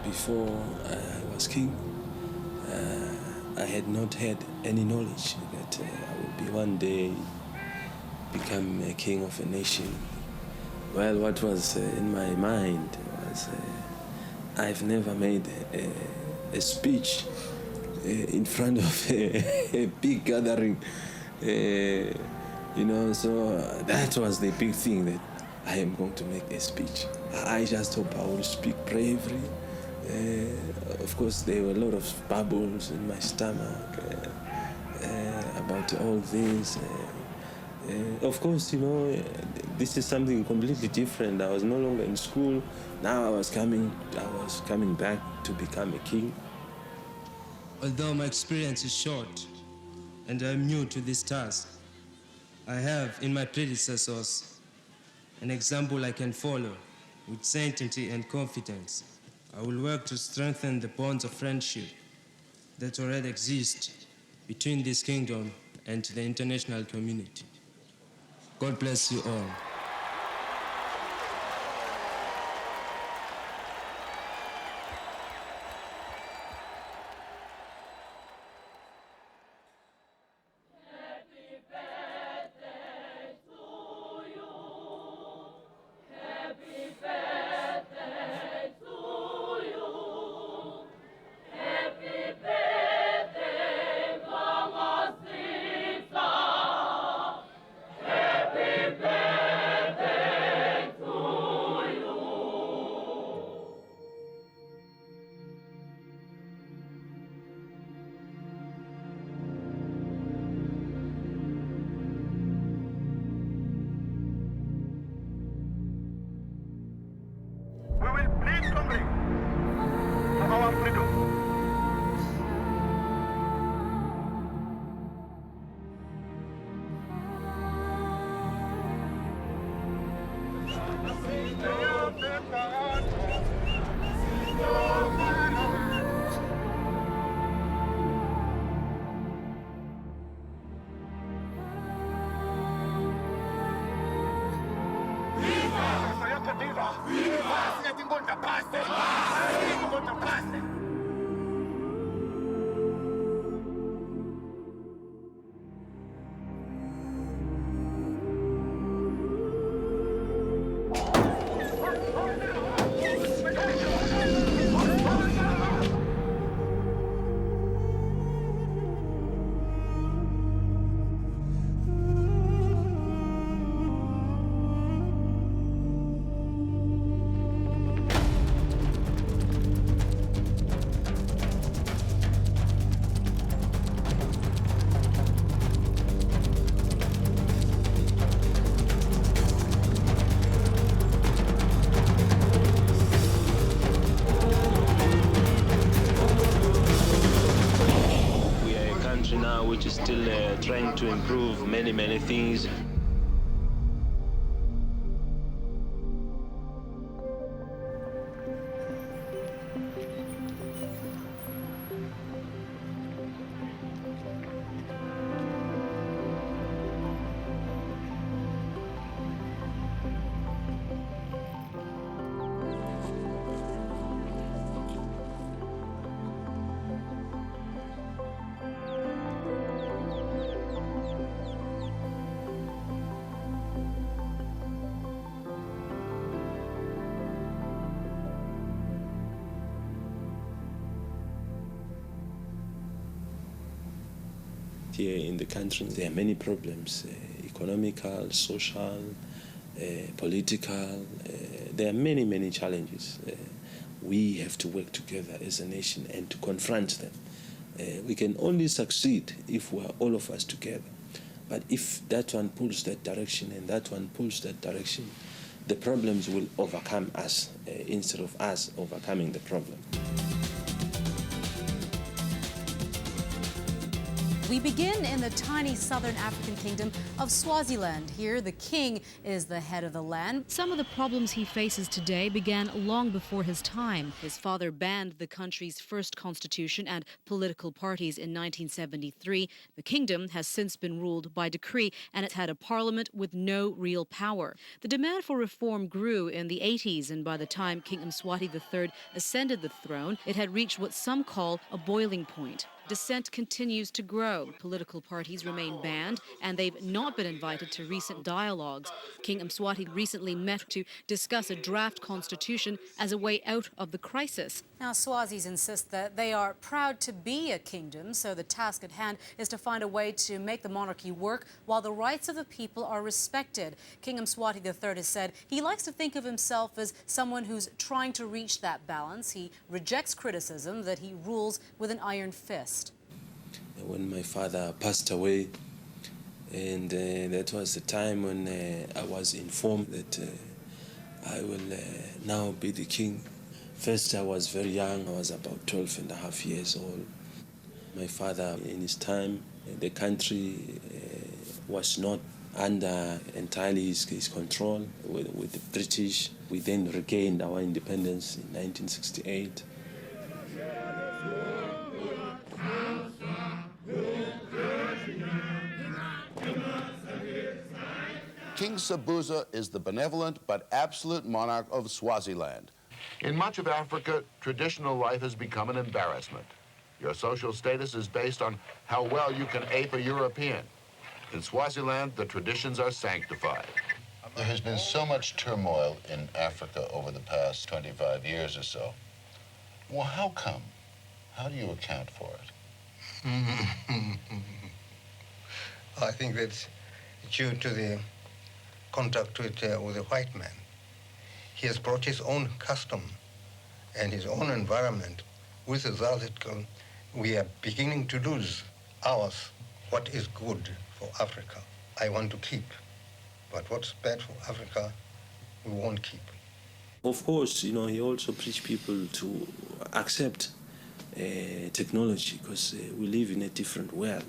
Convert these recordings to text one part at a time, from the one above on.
before I was king, I had not had any knowledge that I would be one day become a king of a nation. Well, what was in my mind was I've never made a speech in front of a big gathering, so that was the big thing, that I am going to make a speech. I just hope I will speak bravely. Of course, there were a lot of bubbles in my stomach about all this. Of course, this is something completely different. I was no longer in school. Now I was coming back to become a king. Although my experience is short and I'm new to this task, I have in my predecessors an example I can follow with certainty and confidence. I will work to strengthen the bonds of friendship that already exist between this kingdom and the international community. God bless you all. We will bleed humbly for our freedom. Now, which is still trying to improve many things. Here in the country, there are many problems, economical, social, political. There are many challenges. We have to work together as a nation and to confront them. We can only succeed if we are all of us together. But if that one pulls that direction and that one pulls that direction, the problems will overcome us instead of us overcoming the problem. We begin in the tiny southern African kingdom of Swaziland. Here, the king is the head of the land. Some of the problems he faces today began long before his time. His father banned the country's first constitution and political parties in 1973. The kingdom has since been ruled by decree, and it's had a parliament with no real power. The demand for reform grew in the 80s, and by the time King Mswati III ascended the throne, it had reached what some call a boiling point. Dissent continues to grow. Political parties remain banned, and they've not been invited to recent dialogues. King Mswati recently met to discuss a draft constitution as a way out of the crisis. Now, Swazis insist that they are proud to be a kingdom, so the task at hand is to find a way to make the monarchy work while the rights of the people are respected. King Mswati III has said he likes to think of himself as someone who's trying to reach that balance. He rejects criticism that he rules with an iron fist. When my father passed away, and that was the time when I was informed that I will now be the king. First, I was very young. I was about 12 and a half years old. My father, in his time, the country was not under entirely his control with the British. We then regained our independence in 1968. King Sobhuza is the benevolent but absolute monarch of Swaziland. In much of Africa, traditional life has become an embarrassment. Your social status is based on how well you can ape a European. In Swaziland, the traditions are sanctified. There has been so much turmoil in Africa over the past 25 years or so. Well, how come? How do you account for it? I think that's due to the contact with the white man. He has brought his own custom and his own environment, with the result that we are beginning to lose ours. What is good for Africa, I want to keep. But what's bad for Africa, we won't keep. Of course, he also preached people to accept technology because we live in a different world.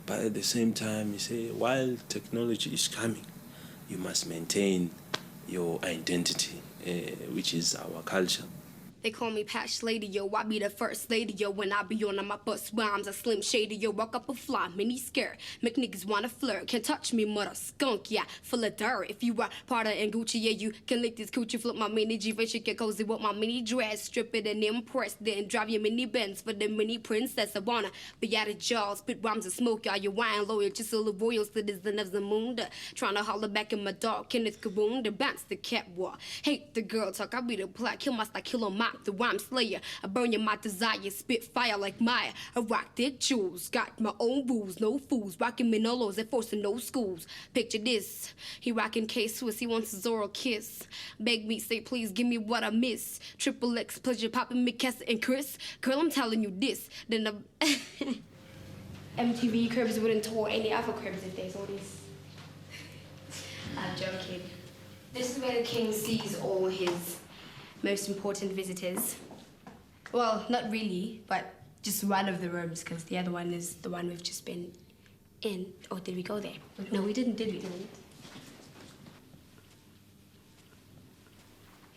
But at the same time, he say, while technology is coming, you must maintain your identity, which is our culture. They call me Patch Lady, yo. I be the first lady, yo. When I be on my bus rhymes, I slim shady, yo. Walk up a fly, mini skirt. Make niggas wanna flirt. Can't touch me, mother skunk, yeah. Full of dirt. If you are Prada and Gucci, yeah, you can lick this coochie. Flip my mini G-Face, get cozy with my mini dress. Strip it and impress. Then drive your mini Benz for the mini princess. I wanna be out of jaws, spit rhymes and smoke, y'all. Your wine loyal, just a little royal citizen of the moon. Trying to holler back in my dog, Kenneth Kaboom. The bounce the cat war. Hate the girl talk, I be the black. Kill my style, kill 'em out. The rhyme slayer, I burn your my desire, spit fire like Maya. I rock their jewels, got my own rules, no fools, rocking Manolos and forcing no schools. Picture this, he rocking K-Swiss, he wants his oral kiss. Beg me, say please, give me what I miss. Triple X, pleasure popping me, Kessa and Chris. Girl, I'm telling you this, then the MTV cribs wouldn't tour any other cribs if they saw this. I'm joking. This is where the king sees all his most important visitors. Well, not really, but just one of the rooms, because the other one is the one we've just been in. Oh, did we go there? No, we didn't, did we?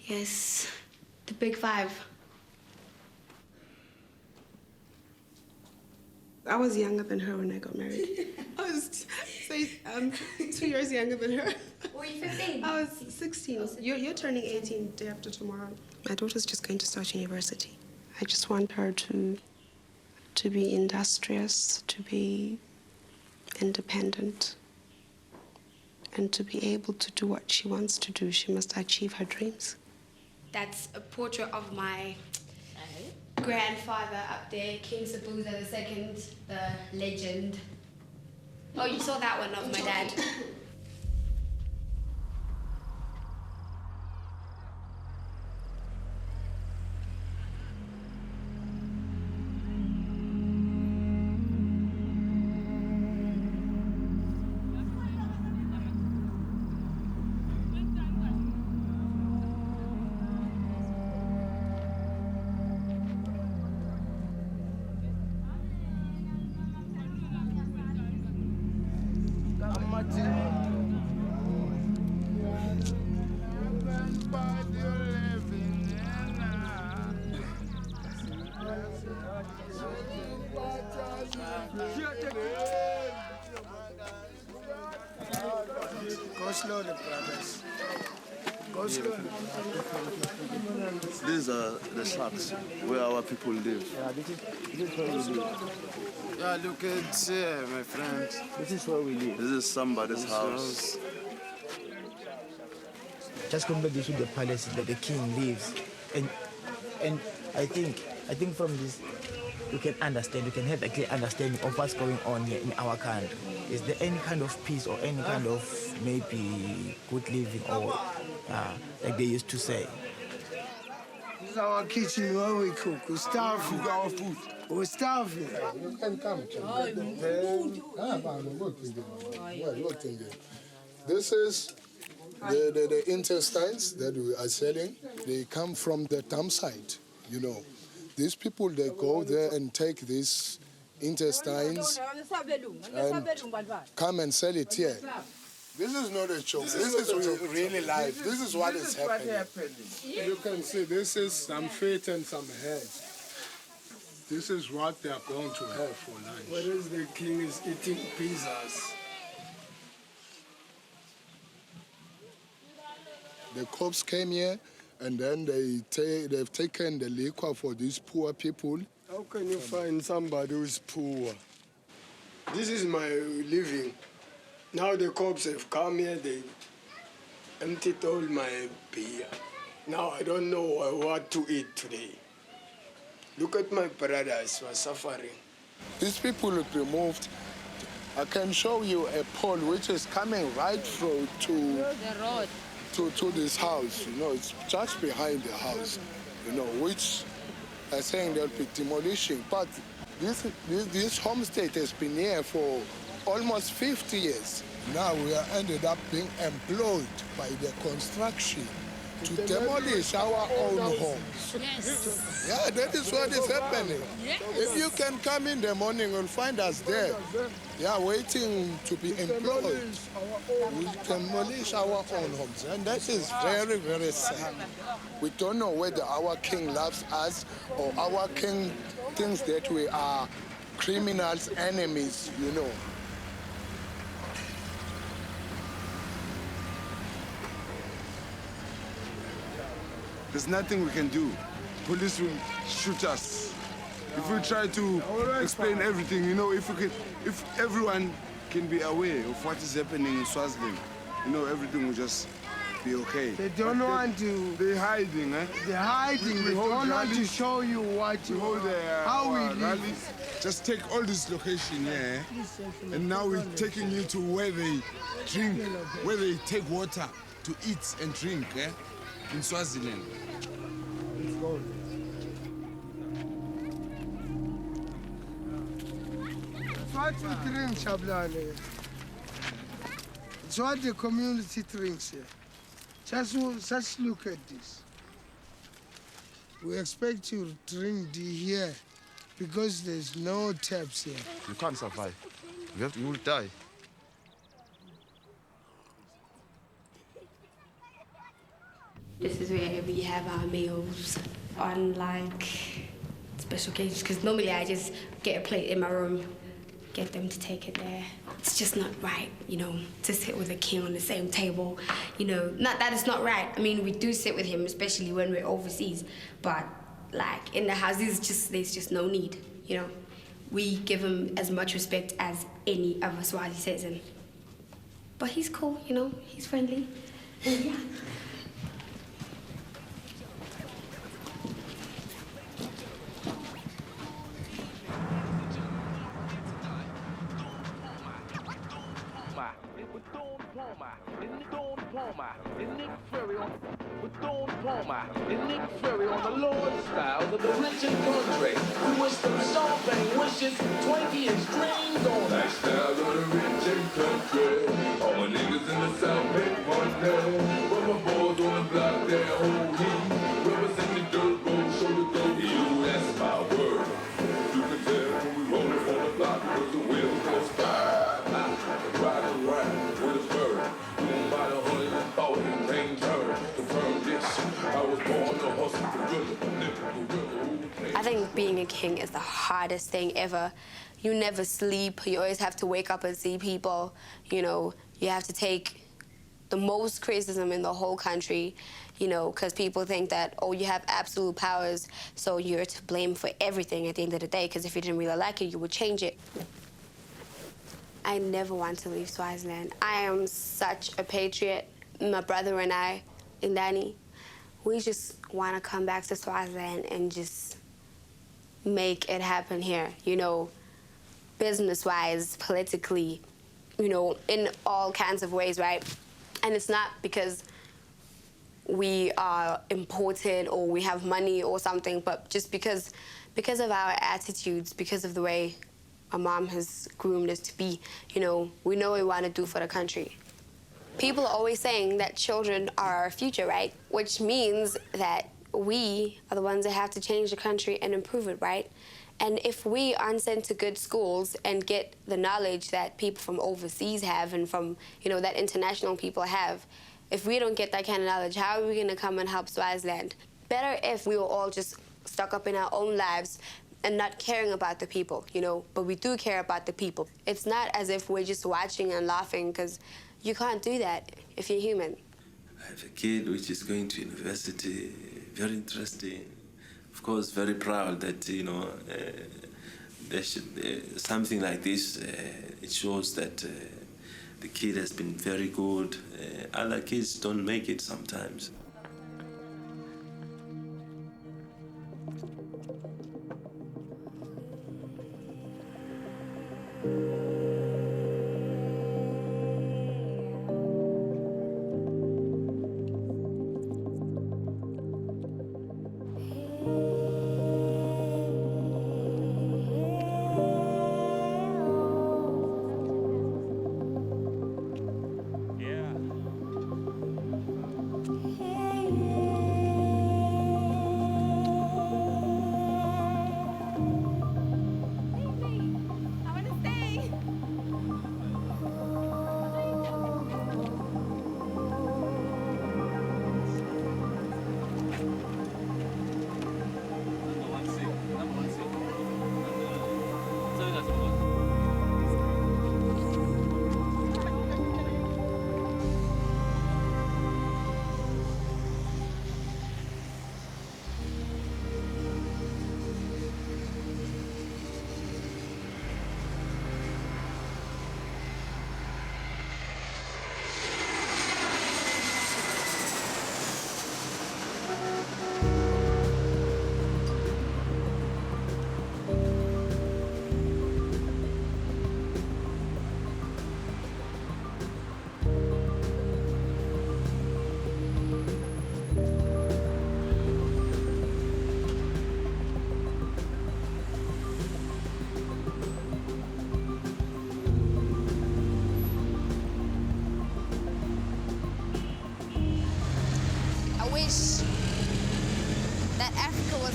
Yes, the big five. I was younger than her when I got married. I was 2 years younger than her. Were you 15? I was 16. You're turning 18 day after tomorrow. My daughter's just going to start university. I just want her to be industrious, to be independent, and to be able to do what she wants to do. She must achieve her dreams. That's a portrait of my grandfather up there, King Sobhuza II, the legend. Oh, you saw that one of my dad. slowly, brothers. Go slowly. These are the shacks where our people live. Yeah, this is where we live. Yeah, look at here, my friend. This is where we live. This is somebody's house. Just compare this with the palace that the king lives, and I think from this you can understand, you can have a clear understanding of what's going on here in our country. Is there any kind of peace or any kind of maybe good living or like they used to say? This is our kitchen where we cook. We're starving. Cook our food. We're starving. You can come. This is the intestines that we are selling. They come from the dump site, you know. These people, they go there and take these intestines and come and sell it here. This is not a joke. This is really life. This is what is happening. You can see this is some feet and some heads. This is what they are going to have for lunch. What is the king is eating pizzas? The cops came here and then they've taken the liquor for these poor people. How can you find somebody who's poor? This is my living. Now the cops have come here, they emptied all my beer. Now I don't know what to eat today. Look at my brothers who are suffering. These people look removed. I can show you a pole which is coming right through to this house. You know, it's just behind the house, you know, which are saying they'll be demolishing. But this homestead has been here for almost 50 years. Now we are ended up being employed by the construction to demolish our own homes. Yes. Yeah, that is what is happening. Yes. If you can come in the morning, you'll find us there. Yeah, waiting to be employed. We demolish our own homes. And that is very, very sad. We don't know whether our king loves us or our king thinks that we are criminals, enemies, you know. There's nothing we can do. Police will shoot us. If we try to explain everything, you know, if everyone can be aware of what is happening in Swaziland, you know, everything will just be okay. They don't want to. They're hiding, eh? They're hiding. They don't want to show you what you hold how we live. Rallies. Just take all this location here, and now we're taking you to where they drink, where they take water to eat and drink, eh? In Swaziland. Let's go. It's what we drink, Shablane. It's what the community drinks here. Just look at this. We expect you to drink here because there's no taps here. You can't survive. You will die. This is where we have our meals on like special occasions, because normally I just get a plate in my room, get them to take it there. It's just not right, you know, to sit with a king on the same table. You know, not that it's not right. I mean, we do sit with him, especially when we're overseas, but like in the house, there's just no need, you know. We give him as much respect as any other Swazi citizen. But he's cool, you know, he's friendly. Yeah. On the Lord's styles of the rich and country. We wish them champagne wishes, Twinkie and strings on lifestyle of the rich and country. All my niggas in the South make money. But my boys on the block, they're whole heat. Represent the dirt road, show the dope. You, that's my word. You can tell when we roll it on the block because the wheels go spy. Riding around with a bird. Doing by the 100,000 pain turn. Confirm this. I was born to hustle for good. I think being a king is the hardest thing ever. You never sleep. You always have to wake up and see people. You know, you have to take the most criticism in the whole country, you know, because people think that, oh, you have absolute powers, so you're to blame for everything at the end of the day, because if you didn't really like it, you would change it. I never want to leave Swaziland. I am such a patriot. My brother and I, and Danny, we just want to come back to Swaziland and just make it happen here, you know, business-wise, politically, you know, in all kinds of ways, right? And it's not because we are important or we have money or something, but just because of our attitudes, because of the way our mom has groomed us to be, you know, we know what we want to do for the country. People are always saying that children are our future, right? Which means that we are the ones that have to change the country and improve it, right? And if we aren't sent to good schools and get the knowledge that people from overseas have and from, you know, that international people have, if we don't get that kind of knowledge, how are we going to come and help Swaziland? Better if we were all just stuck up in our own lives and not caring about the people, you know, but we do care about the people. It's not as if we're just watching and laughing, because you can't do that if you're human. I have a kid which is going to university, very interesting. Of course, very proud that, you know, there should, something like this, it shows that the kid has been very good. Other kids don't make it sometimes.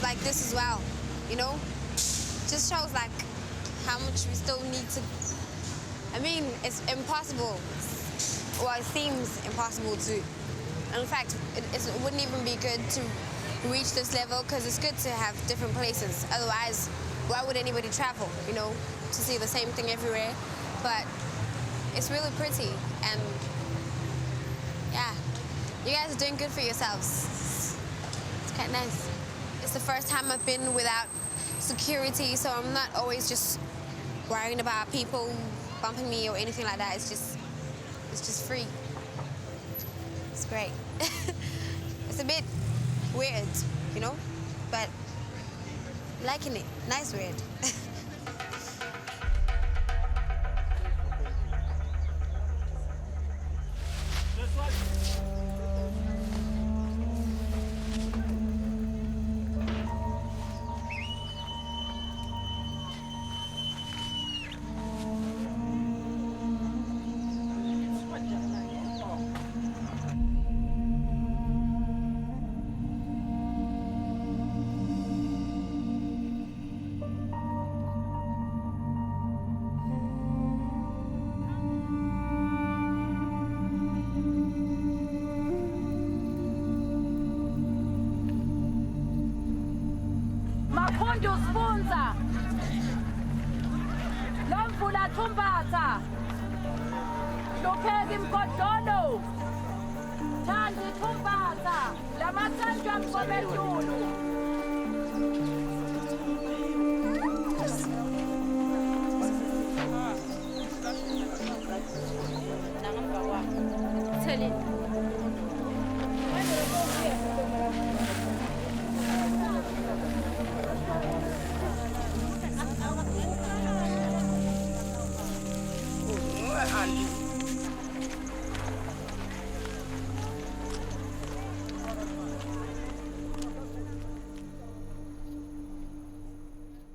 Like this as well, you know? Just shows like how much we still need to, I mean, it's impossible. Well, it seems impossible to, in fact, it wouldn't even be good to reach this level, because it's good to have different places. Otherwise, why would anybody travel, you know, to see the same thing everywhere? But it's really pretty, and yeah, you guys are doing good for yourselves. It's quite nice. It's the first time I've been without security, so I'm not always just worrying about people bumping me or anything like that. It's just free. It's great. It's a bit weird, you know, but I'm liking it. Nice weird. Sponsor. Lomvula Tumbata. Lopez Imgodolo.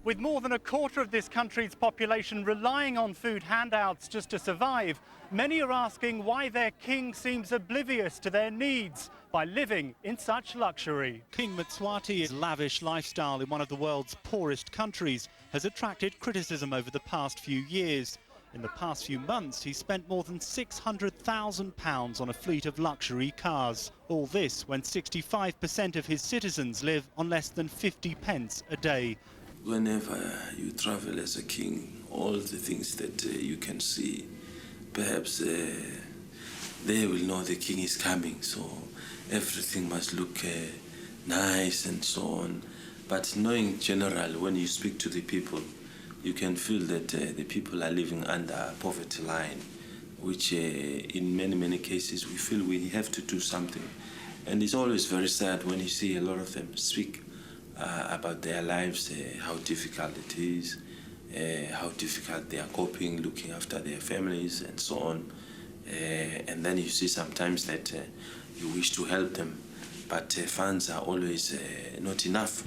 With more than a quarter of this country's population relying on food handouts just to survive, many are asking why their king seems oblivious to their needs by living in such luxury. King Mswati's lavish lifestyle in one of the world's poorest countries has attracted criticism over the past few years. In the past few months, he spent more than £600,000 on a fleet of luxury cars. All this when 65% of his citizens live on less than 50 pence a day. Whenever you travel as a king, all the things that you can see, perhaps they will know the king is coming, so everything must look nice and so on. But knowing general, when you speak to the people, you can feel that the people are living under poverty line, which in many cases we feel we have to do something. And it's always very sad when you see a lot of them speak about their lives, how difficult it is, how difficult they are coping, looking after their families and so on. And then you see sometimes that you wish to help them, but funds are always not enough.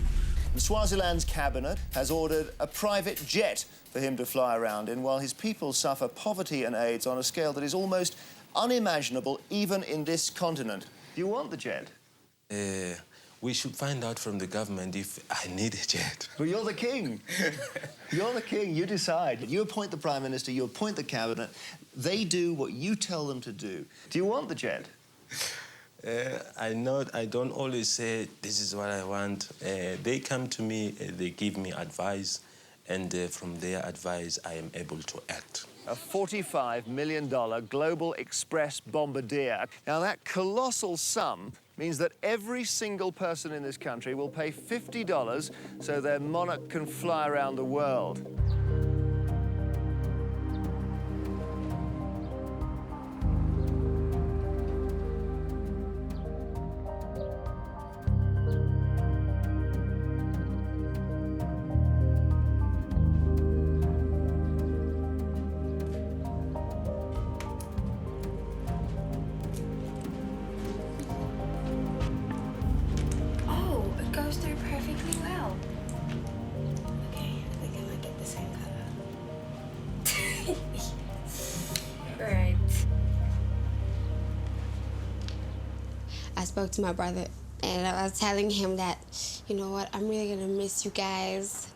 Swaziland's cabinet has ordered a private jet for him to fly around in while his people suffer poverty and AIDS on a scale that is almost unimaginable even in this continent. Do you want the jet? We should find out from the government if I need a jet. Well, you're the king. You're the king. You decide. You appoint the Prime Minister, you appoint the cabinet. They do what you tell them to do. Do you want the jet? I don't always say this is what I want. They come to me, they give me advice, and from their advice I am able to act. A $45 million Global Express bombardier. Now, that colossal sum means that every single person in this country will pay $50 so their monarch can fly around the world. I spoke to my brother and I was telling him that, you know what, I'm really gonna miss you guys.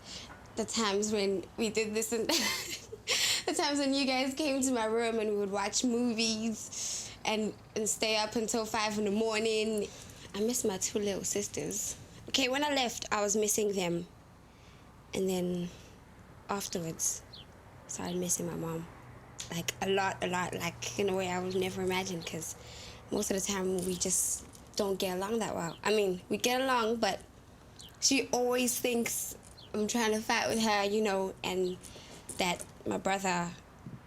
The times when we did this and the times when you guys came to my room and we would watch movies and stay up until 5 in the morning. I miss my 2 little sisters. Okay, when I left, I was missing them. And then afterwards, I started missing my mom. Like a lot, like in a way I would never imagine, because most of the time we just don't get along that well. I mean, we get along, but she always thinks I'm trying to fight with her, you know, and that my brother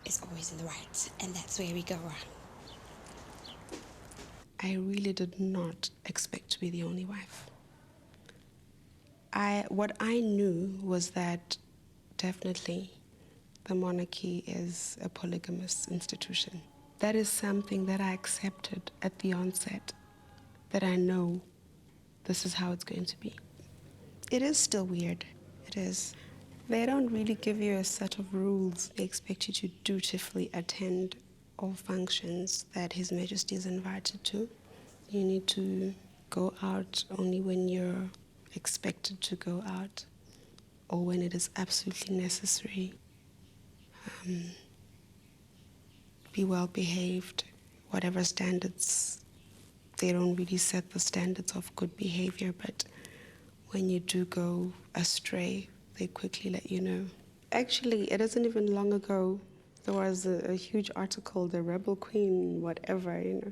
is always in the right, and that's where we go wrong. I really did not expect to be the only wife. What I knew was that definitely the monarchy is a polygamous institution. That is something that I accepted at the onset, that I know this is how it's going to be. It is still weird, it is. They don't really give you a set of rules. They expect you to dutifully attend all functions that His Majesty is invited to. You need to go out only when you're expected to go out or when it is absolutely necessary. Be well behaved, whatever standards. They don't really set the standards of good behavior, but when you do go astray, they quickly let you know. Actually, it isn't even long ago. There was a huge article, the Rebel Queen, whatever, you know.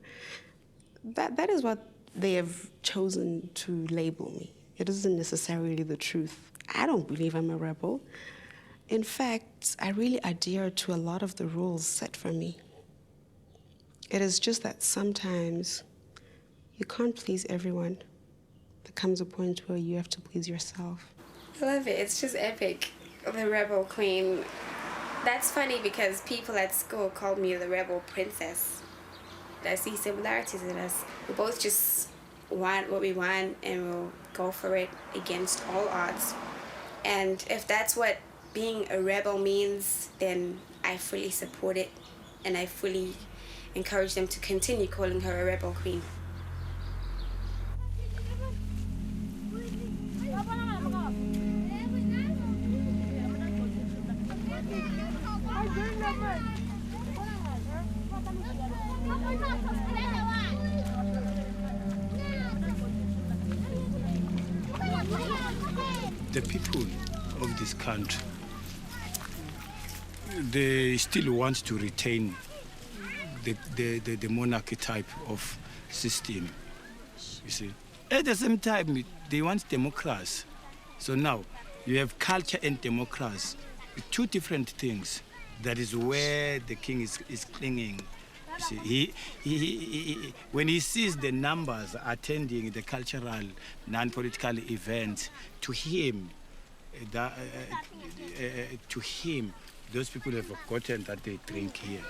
That is what they have chosen to label me. It isn't necessarily the truth. I don't believe I'm a rebel. In fact, I really adhere to a lot of the rules set for me. It is just that sometimes you can't please everyone. There comes a point where you have to please yourself. I love it. It's just epic. The Rebel Queen. That's funny because people at school called me the Rebel Princess. I see similarities in us. We both just want what we want and we'll go for it against all odds. And if that's what being a rebel means, then I fully support it and I fully encourage them to continue calling her a Rebel Queen. The people of this country, they still want to retain the monarchy type of system, you see. At the same time, they want democracy. So now, you have culture and democracy, two different things. That is where the king is clinging. You see, when he sees the numbers attending the cultural, non-political events, to him, those people have forgotten that they drink here.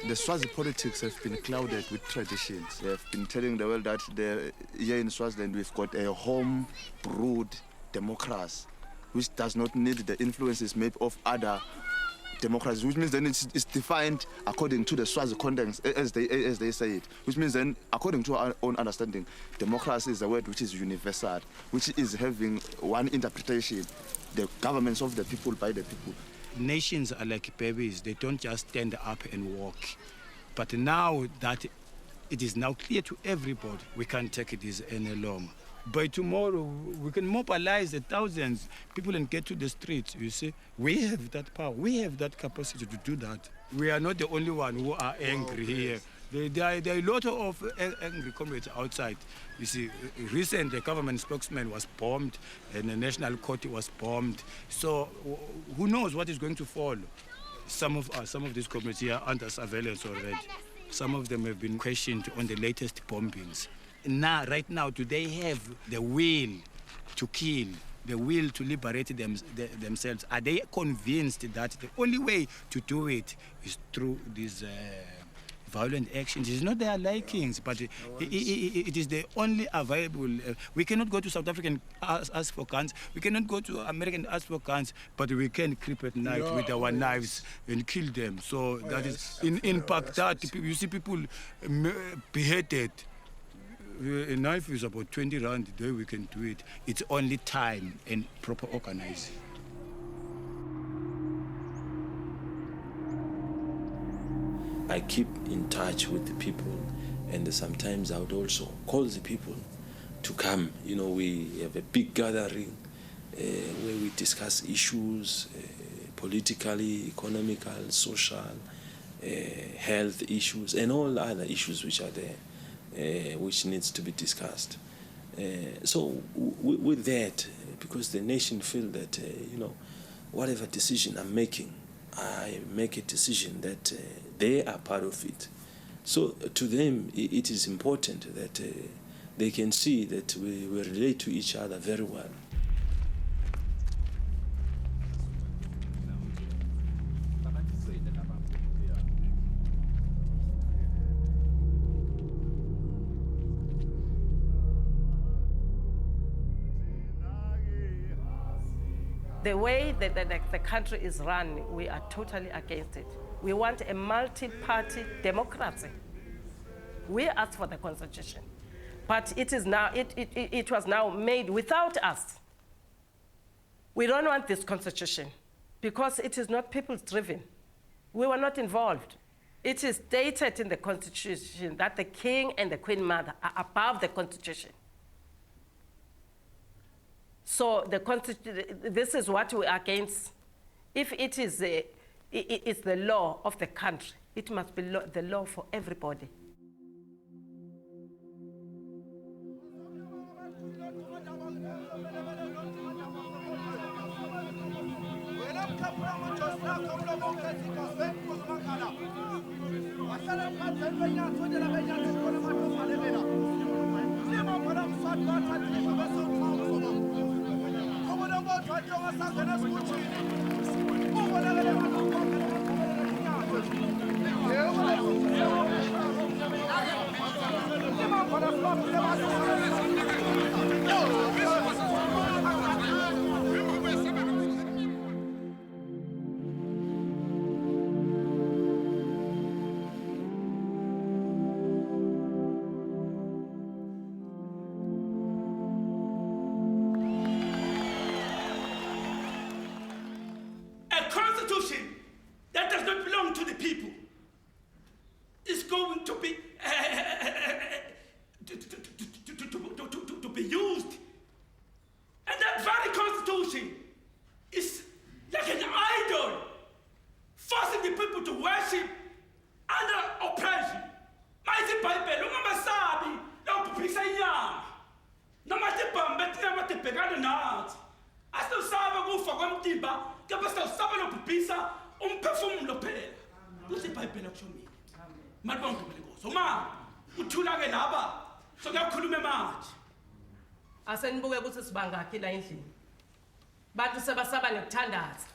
The Swazi politics have been clouded with traditions. They have been telling the world that here in Swaziland we've got a home-brewed democracy, which does not need the influences maybe of other democracies, which means then it's defined according to the Swazi context, as they say it, which means then, according to our own understanding, democracy is a word which is universal, which is having one interpretation, the governments of the people by the people. Nations are like babies. They don't just stand up and walk. But now that it is now clear to everybody, we can't take this any longer. By tomorrow, we can mobilize the thousands, people and get to the streets, you see. We have that power. We have that capacity to do that. We are not the only one who are angry here. There are a lot of angry comrades outside. You see, recently the government spokesman was bombed and the National Court was bombed. So who knows what is going to follow? Some of these comrades here are under surveillance already. Some of them have been questioned on the latest bombings. Now, right now, do they have the will to kill, the will to liberate themselves? Are they convinced that the only way to do it is through these violent actions? It's not their likings, but it is the only available. We cannot go to South Africa and ask for guns. We cannot go to America and ask for guns, but we can creep at night with our knives and kill them. So that is in Baghdad. You see people beheaded. A knife is about 20 rand. There we can do it. It's only time and proper organizing. I keep in touch with the people, and sometimes I would also call the people to come. You know, we have a big gathering where we discuss issues, politically, economical, social, health issues, and all other issues which are there. Which needs to be discussed. So with that, because the nation feel that, you know, whatever decision I'm making, I make a decision that they are part of it. So to them, it is important that they can see that we relate to each other very well. The way that the country is run, we are totally against it. We want a multi-party democracy. We asked for the constitution, but it was now made without us. We don't want this constitution because it is not people's-driven. We were not involved. It is stated in the constitution that the king and the queen mother are above the constitution. So this is what we are against. If it is it's the law of the country, it must be the law for everybody. A constitution that does not belong to the people is going to be to be used, and that very constitution is like an idol, forcing the people to worship under oppression. Mighty Bible, ungamasabi na ukuphisa inyama noma tibambe tinama tibhekana nathi asisaba kufa kwamtimba kepha sisaba nokuphisa umphefumulo phela kuthi iBhayibheli akusho mina manje bangibele ngozo uma uthula ke laba sokuyakhuluma manje asenibuke ukuthi sibangakhi la endlini bantu sebasaba nekuthandaza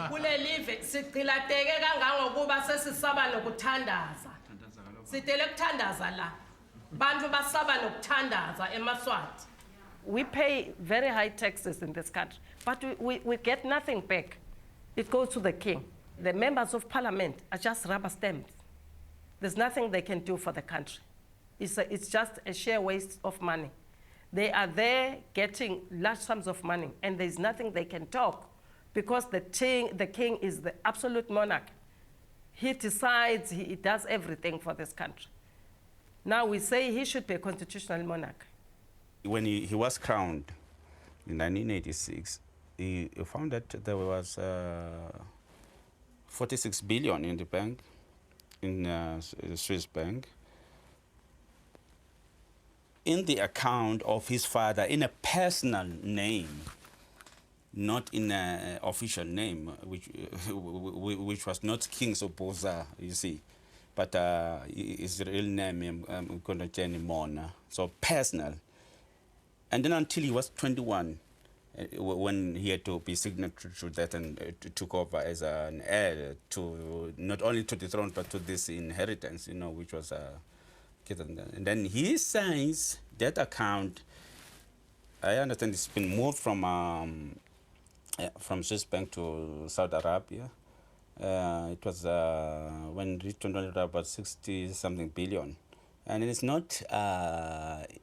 kule live siqilateke kangangokuba sesisaba nokuthandaza sidele kuthandaza la bantu basaba nokuthandaza eMaswati. We pay very high taxes in this country, but we get nothing back. It goes to the king. The members of parliament are just rubber stamps. There's nothing they can do for the country. It's just a sheer waste of money. They are there getting large sums of money, and there's nothing they can talk because the king is the absolute monarch. He decides, he does everything for this country. Now we say he should be a constitutional monarch. When he was crowned in 1986, he found that there was 46 billion in the bank, in the Swiss bank, in the account of his father, in a personal name, not in an official name, which was not King Soposa, you see, but his real name, Mona, so personal. And then until he was 21, when he had to be signatory to that and took over as an heir to not only to the throne but to this inheritance, you know, which was given. And then he signs that account. I understand it's been moved from Swiss bank to Saudi Arabia. It was when it reached about 60-something billion. And it's not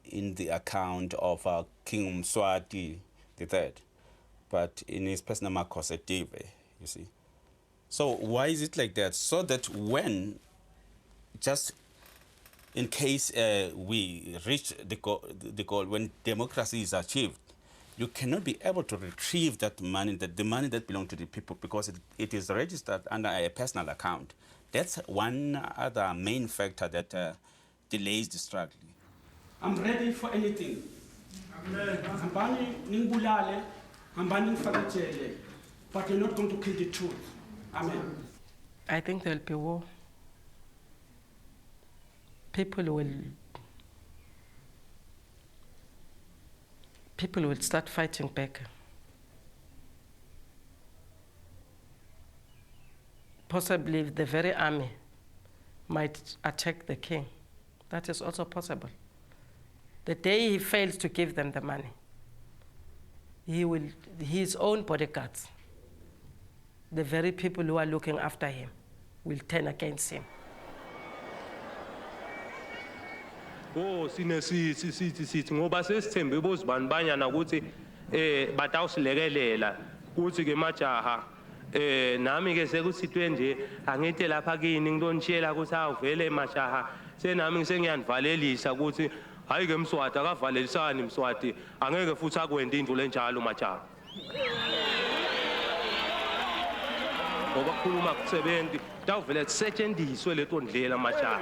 in the account of King Mswati III, but in his personal Makosetive, you see. So why is it like that? So that when, just in case we reach the goal, when democracy is achieved, you cannot be able to retrieve that money, the money that belongs to the people, because it is registered under a personal account. That's one other main factor that delays the struggle. I'm ready for anything. But you're not going to kill the truth. Amen. I think there'll be war. People will start fighting back. Possibly the very army might attack the king. That is also possible. The day he fails to give them the money, his own bodyguards, the very people who are looking after him, will turn against him. Oh, sithi ngoba sesithembe bozibandibanyana ukuthi batawusilekelela kuthi ke majaha nami ke sekusithwe nje angithi lapha kini ngidonishela ukuthi awuvele majaha senami ngisengiyanivalelisa ukuthi hayi ke Mswati akavalelisani Mswati angeke futhi akwenda into lenjalo majaha ngoba kukhuluma kusebenzi tawuvele kusetshenziswe leto ndlela majaha.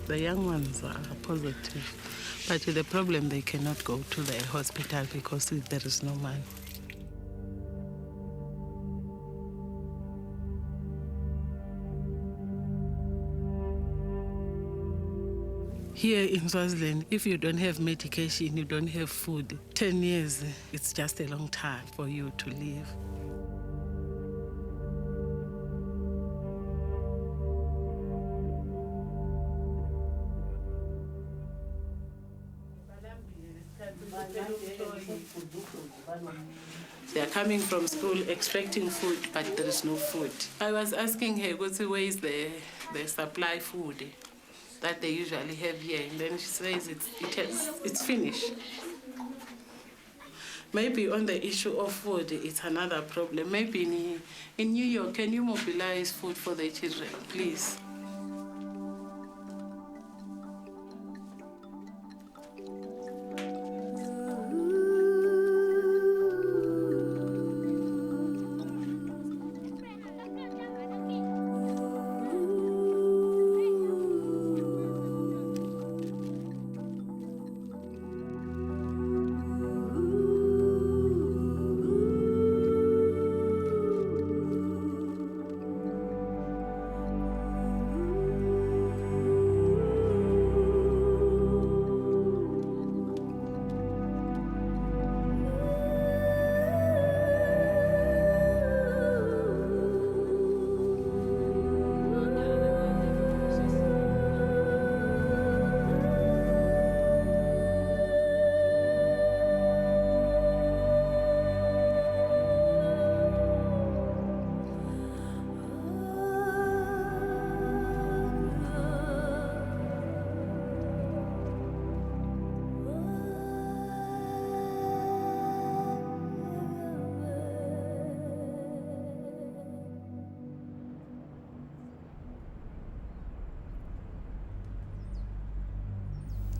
The young ones are positive, but the problem, they cannot go to the hospital because there is no money. Here in Swaziland, if you don't have medication, you don't have food, 10 years, it's just a long time for you to live. They are coming from school expecting food, but there is no food. I was asking her, where is the supply food that they usually have here? And then she says it's finished. Maybe on the issue of food, it's another problem. Maybe in New York, can you mobilize food for the children, please?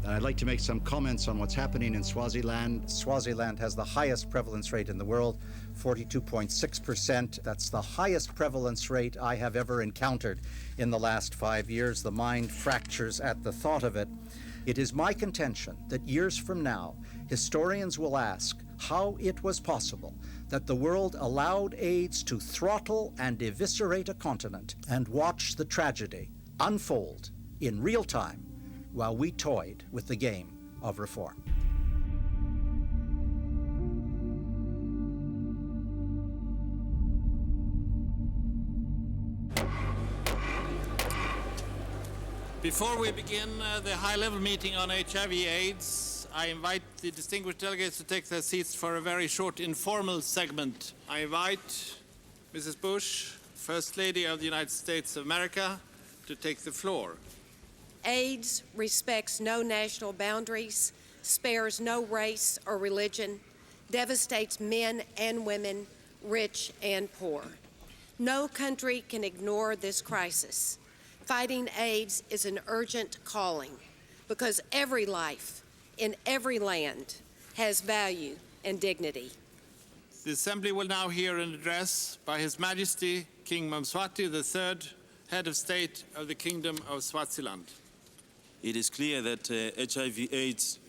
I'd like to make some comments on what's happening in Swaziland. Swaziland has the highest prevalence rate in the world, 42.6%. That's the highest prevalence rate I have ever encountered in the last 5 years. The mind fractures at the thought of it. It is my contention that years from now, historians will ask how it was possible that the world allowed AIDS to throttle and eviscerate a continent and watch the tragedy unfold in real time while we toyed with the game of reform. Before we begin the high-level meeting on HIV/AIDS, I invite the distinguished delegates to take their seats for a very short informal segment. I invite Mrs. Bush, First Lady of the United States of America, to take the floor. AIDS respects no national boundaries, spares no race or religion, devastates men and women, rich and poor. No country can ignore this crisis. Fighting AIDS is an urgent calling because every life in every land has value and dignity. The Assembly will now hear an address by His Majesty King Mswati III, Head of State of the Kingdom of Swaziland. It is clear that HIV/AIDS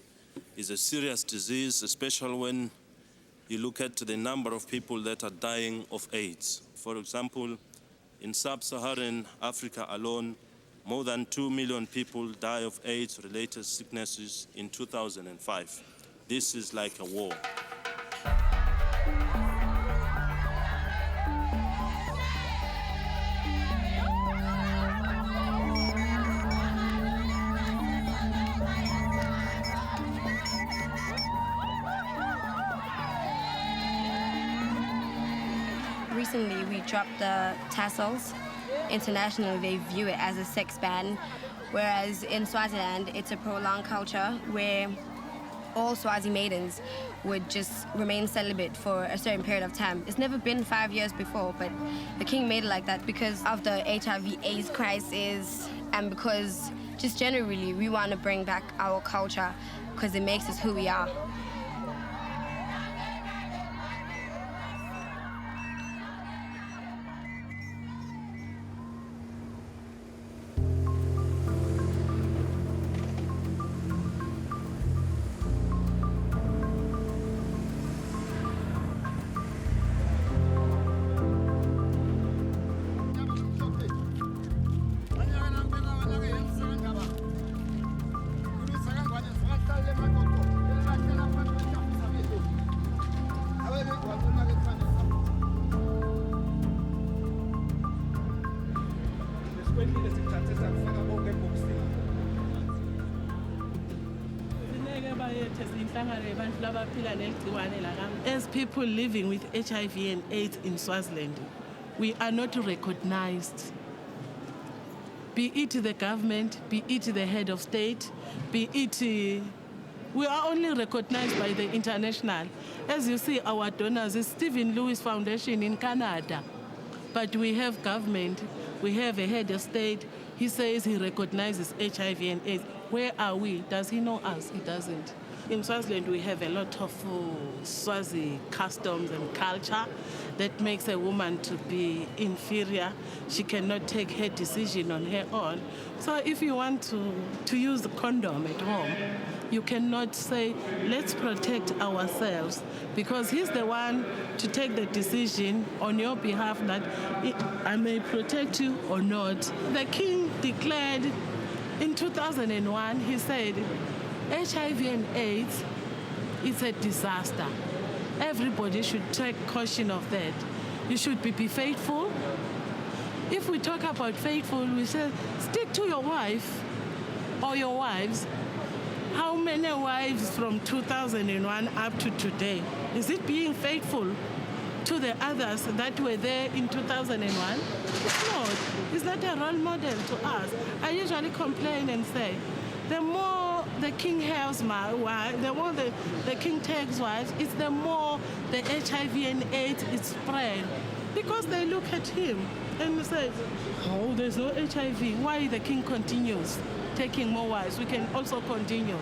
is a serious disease, especially when you look at the number of people that are dying of AIDS. For example, in sub-Saharan Africa alone, more than 2 million people die of AIDS-related sicknesses in 2005. This is like a war. Recently, we dropped the tassels. Internationally, they view it as a sex ban, whereas in Swaziland, it's a prolonged culture where all Swazi maidens would just remain celibate for a certain period of time. It's never been 5 years before, but the king made it like that because of the HIV/AIDS crisis and because just generally we want to bring back our culture because it makes us who we are. As people living with HIV and AIDS in Swaziland, we are not recognized. Be it the government, be it the head of state, be it... we are only recognized by the international. As you see, our donors is Stephen Lewis Foundation in Canada. But we have government, we have a head of state. He says he recognizes HIV and AIDS. Where are we? Does he know us? He doesn't. In Swaziland, we have a lot of Swazi customs and culture that makes a woman to be inferior. She cannot take her decision on her own. So if you want to use the condom at home, you cannot say, let's protect ourselves, because he's the one to take the decision on your behalf that I may protect you or not. The king declared in 2001, he said, HIV and AIDS is a disaster. Everybody should take caution of that. You should be faithful. If we talk about faithful, we say, stick to your wife or your wives. How many wives from 2001 up to today? Is it being faithful to the others that were there in 2001? It's not. It's not a role model to us. I usually complain and say, the more the king has my wife, the more the king takes wives, it's the more the HIV and AIDS is spread. Because they look at him and say, oh, there's no HIV. Why the king continues taking more wives? We can also continue.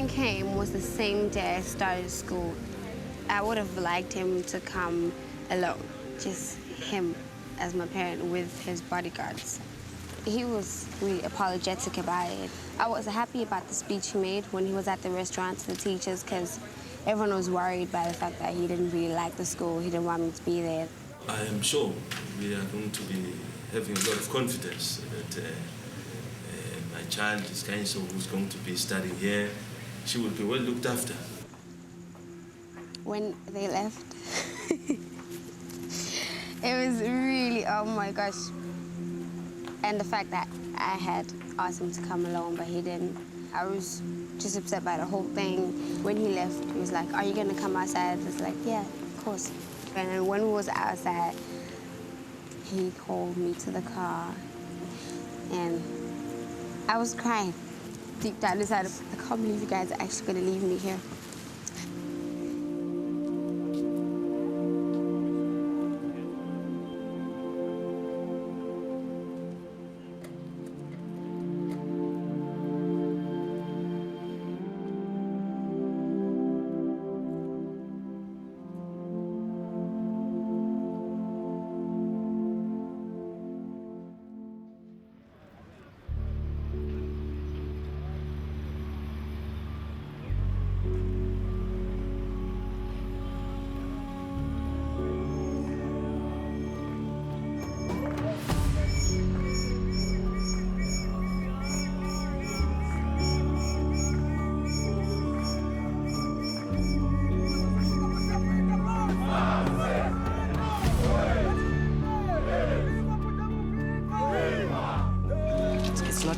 Came was the same day I started school. I would have liked him to come alone, just him as my parent with his bodyguards. He was really apologetic about it. I was happy about the speech he made when he was at the restaurant to the teachers, because everyone was worried by the fact that he didn't really like the school. He didn't want me to be there. I am sure we are going to be having a lot of confidence that my child is who's going to be studying here. She will be well looked after. When they left, it was really, oh my gosh. And the fact that I had asked him to come along, but he didn't. I was just upset by the whole thing. When he left, he was like, are you gonna come outside? I was like, yeah, of course. And then when we was outside, he called me to the car, and I was crying. Deep down inside, I can't believe you guys are actually going to leave me here.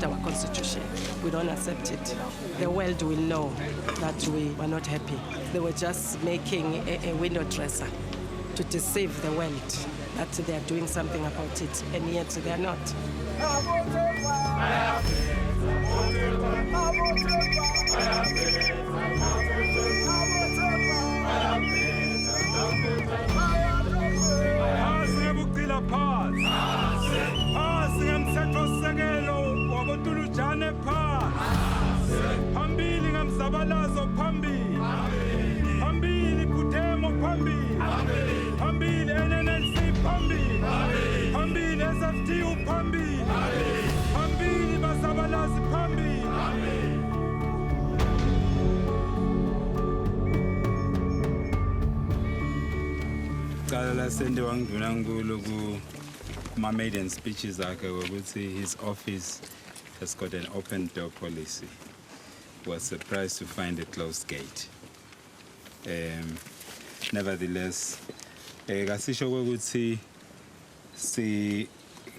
Our constitution. We don't accept it. The world will know that we were not happy. They were just making a window dresser to deceive the world that they are doing something about it, and yet they are not. Phambili ngamzabalazo phambili phambili Putemo phambili phambili NNLC phambili phambili SFTU phambili phambili bazabalazi phambili cala lasende wangiduna nkulu My maiden speech is like his office has got an open door policy. Was surprised to find a closed gate. Nevertheless, kasisho ukuthi si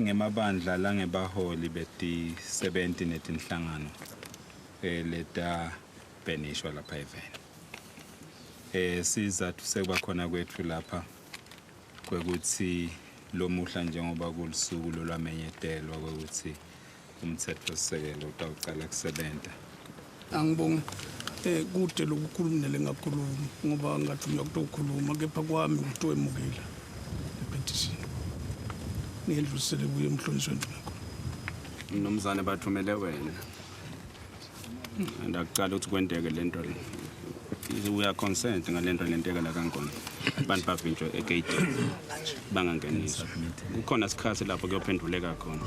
ngemabandla la ngebaholi beti 70 netinhlangano leta benishwa lapha eveni. Sizathu sekuba khona kwethu lapha kwekuthi lo muhla njengoba kulisuku lolwamenyetelwa kwekuthi umthetho sisekelo utawuqala kusebenta. Angibonge kude lokukhulumela ngakhuluma ngoba ngathi uyakutokhuluma kepha kwami ukutoemukela lepetition. Ngidlulisele kuye emhlonishweni wakho. Mnumzane bathumele wena. Ndakucela ukuthi kwenteke lento le. Uya consent ngalento lenteka la kankona. Abantu bavinjwe egate bangangeniswa. Kukhona isikhathi lapho kuyophenduleka khona.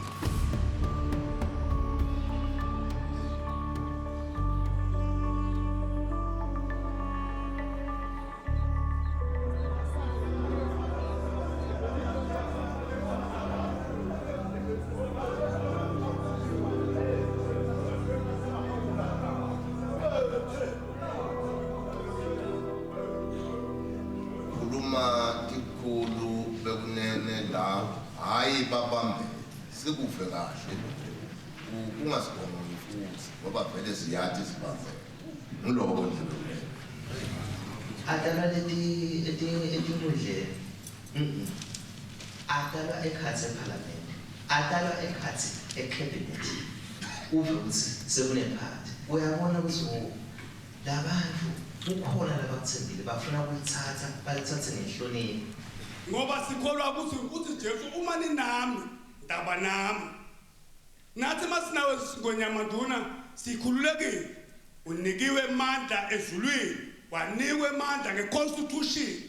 Adala ekhatsi eParliament, adala ekhatsi eCabinet. Uve ukuthi sekunephathi. Uyabona ukuthi labantu kukhona labakuthembile bafuna ukuyithatha balithathe ngenhlonipho. Ngoba sikholwa ukuthi Jesu uma ninami ndaba nami. Nathi masinawe ngonyamanduna sikhululekile. Unikiwe amandla ezulwini, wanikwe amandla ngeconstitution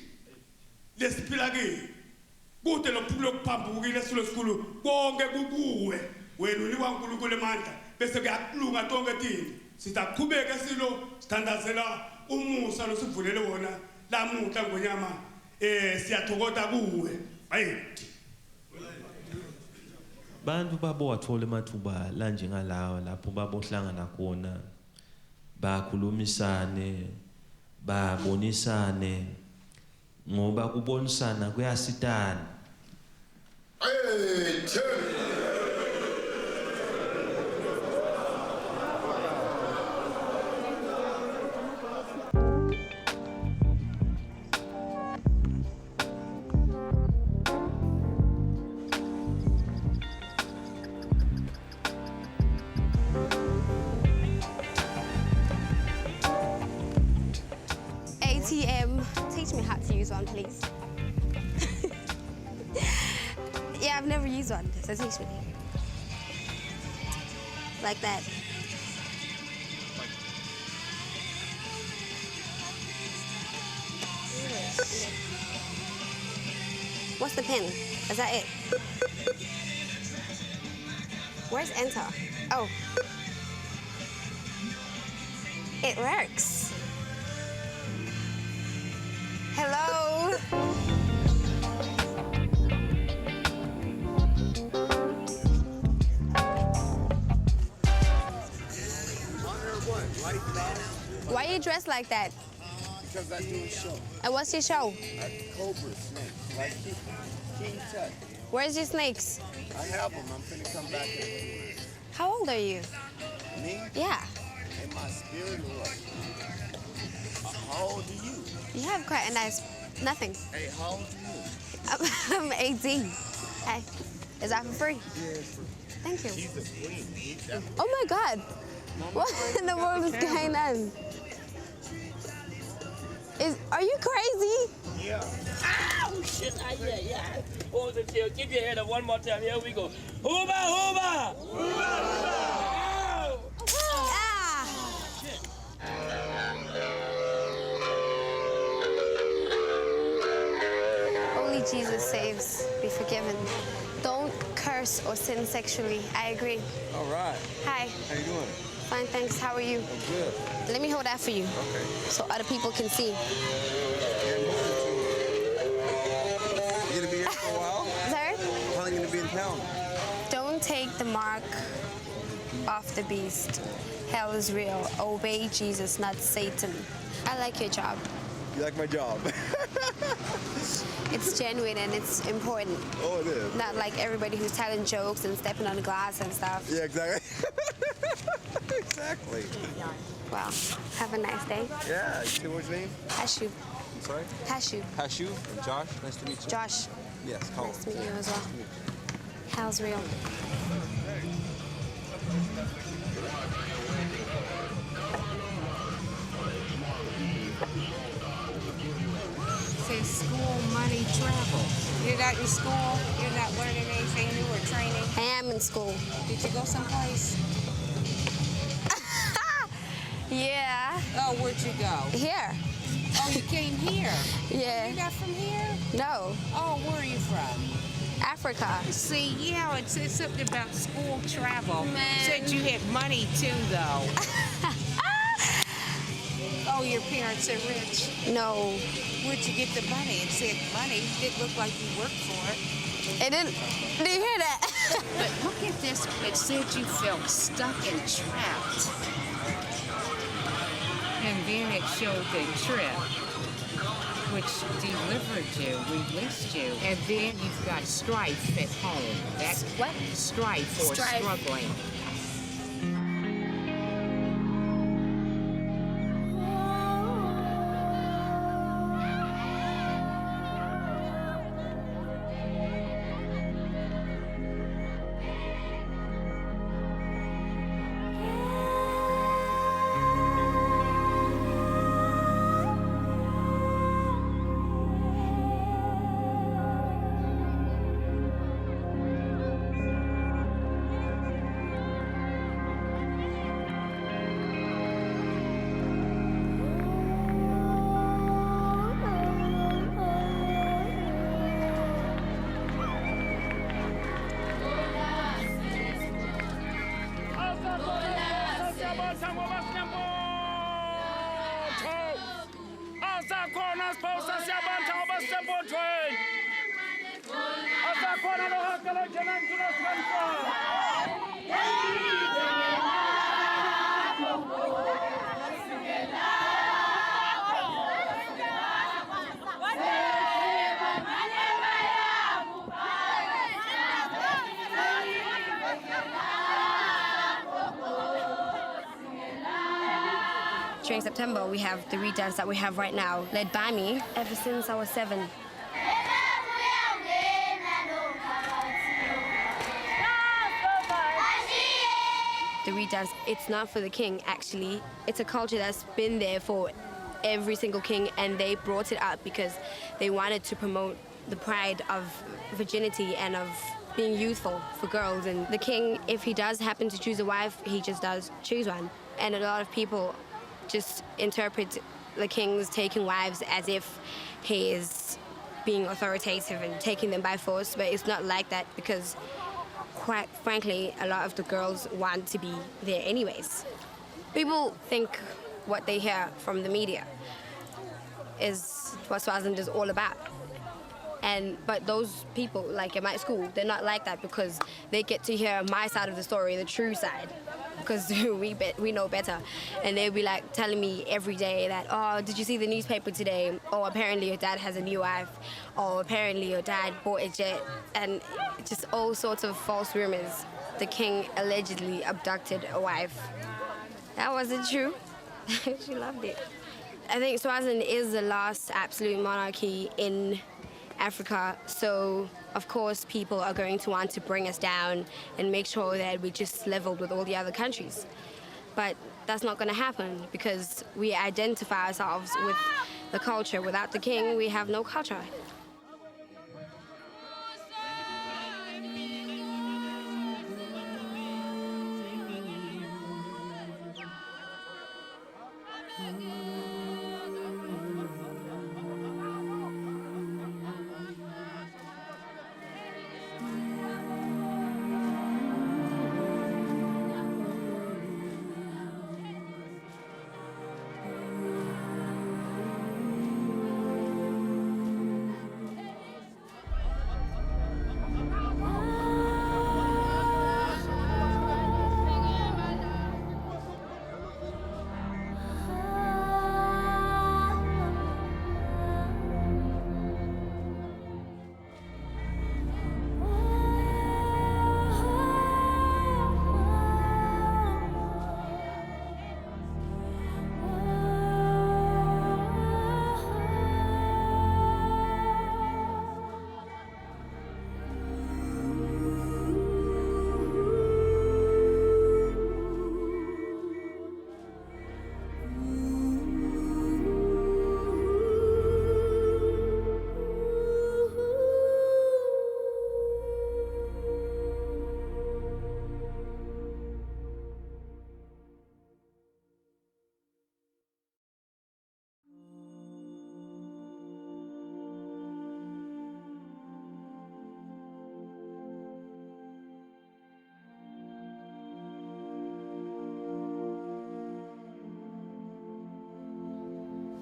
lesiphila kini. Kude lokuphambukile esikhulu konke kukuwe wena unikwa uNkulunkulu emandla bese kuyakulunga tonke tini sitaqhubeka silo sithandazela umusa losivulele wona lamuhla ngonyama siyathokoza kuwe ayithi bantu babo wathola emathuba la njengalawa lapho babohlangana khona bakhulumisane babonisane ngoba kubonisana kuyasitana. ATM, teach me how to use one, please. Yeah, I've never used one, so teach me. Like that. What's the pin? Is that it? Where's enter? Oh. It works. Hello? Why are you dressed like that? Because I do a show. And what's your show? Cobra snakes, like King Tut. Where's your snakes? I have them. I'm finna come back here. How old are you? Me? Yeah. In my spirit world. How old are you? You have quite a nice... Nothing. Hey, how old are you? I'm 18. Hey, is that for free? Yeah, it's free. Thank you. She's a queen. Oh my God. What in the world is going on? Are you crazy? Yeah. Ow, shit. Yeah. Hold the tail. Keep your head up one more time. Here we go. Hooba, hooba! Hooba, hooba! Only Jesus saves. Be forgiven. Don't curse or sin sexually. I agree. All right. Hi. How you doing? Fine, thanks. How are you? I'm good. Let me hold that for you. Okay. So other people can see. You gonna be here for a while? Sir? How long you gonna be in town? mark of the beast. Hell is real. Obey Jesus, not Satan. I like your job. You like my job? It's genuine and it's important. Oh, it is. Not like everybody who's telling jokes and stepping on the glass and stuff. Yeah, exactly. Exactly. Well, have a nice day. Yeah, you see what's your name? Hashu. I'm sorry? Hashu. Hashu and Josh. Nice to meet you. Josh. Yes, Colin. Nice to meet you as well. Hell's real. Says school, money, travel. You're not in school? You're not learning anything new or training? I am in school. Did you go someplace? Yeah. Oh, where'd you go? Here. Oh, you came here? Yeah. You're not from here? No. Oh, where are you from? Africa. See, yeah, it said something about school travel. Man. Said you had money too, though. Oh, your parents are rich? No. Where'd you get the money? It said money. Didn't look like you worked for it. It didn't. Did you hear that? But look at this. It said you felt stuck and trapped. And then it showed the trip, which delivered you, released you. And then you've got strife at home. That's what? Strife or struggling. During September, we have the reed dance that we have right now, led by me ever since I was 7. The reed dance, it's not for the king, actually. It's a culture that's been there for every single king, and they brought it up because they wanted to promote the pride of virginity and of being youthful for girls. And the king, if he does happen to choose a wife, he just does choose one. And a lot of people just interpret the king's taking wives as if he is being authoritative and taking them by force, but it's not like that because, quite frankly, a lot of the girls want to be there anyways. People think what they hear from the media is what Swaziland is all about. But those people, like at my school, they're not like that because they get to hear my side of the story, the true side, because we know better. And they'll be like telling me every day that, oh, did you see the newspaper today? Oh, apparently your dad has a new wife. Oh, apparently your dad bought a jet. And just all sorts of false rumors. The king allegedly abducted a wife. That wasn't true. She loved it. I think Swaziland is the last absolute monarchy in Africa, so of course people are going to want to bring us down and make sure that we're just leveled with all the other countries. But that's not going to happen because we identify ourselves with the culture. Without the king, we have no culture.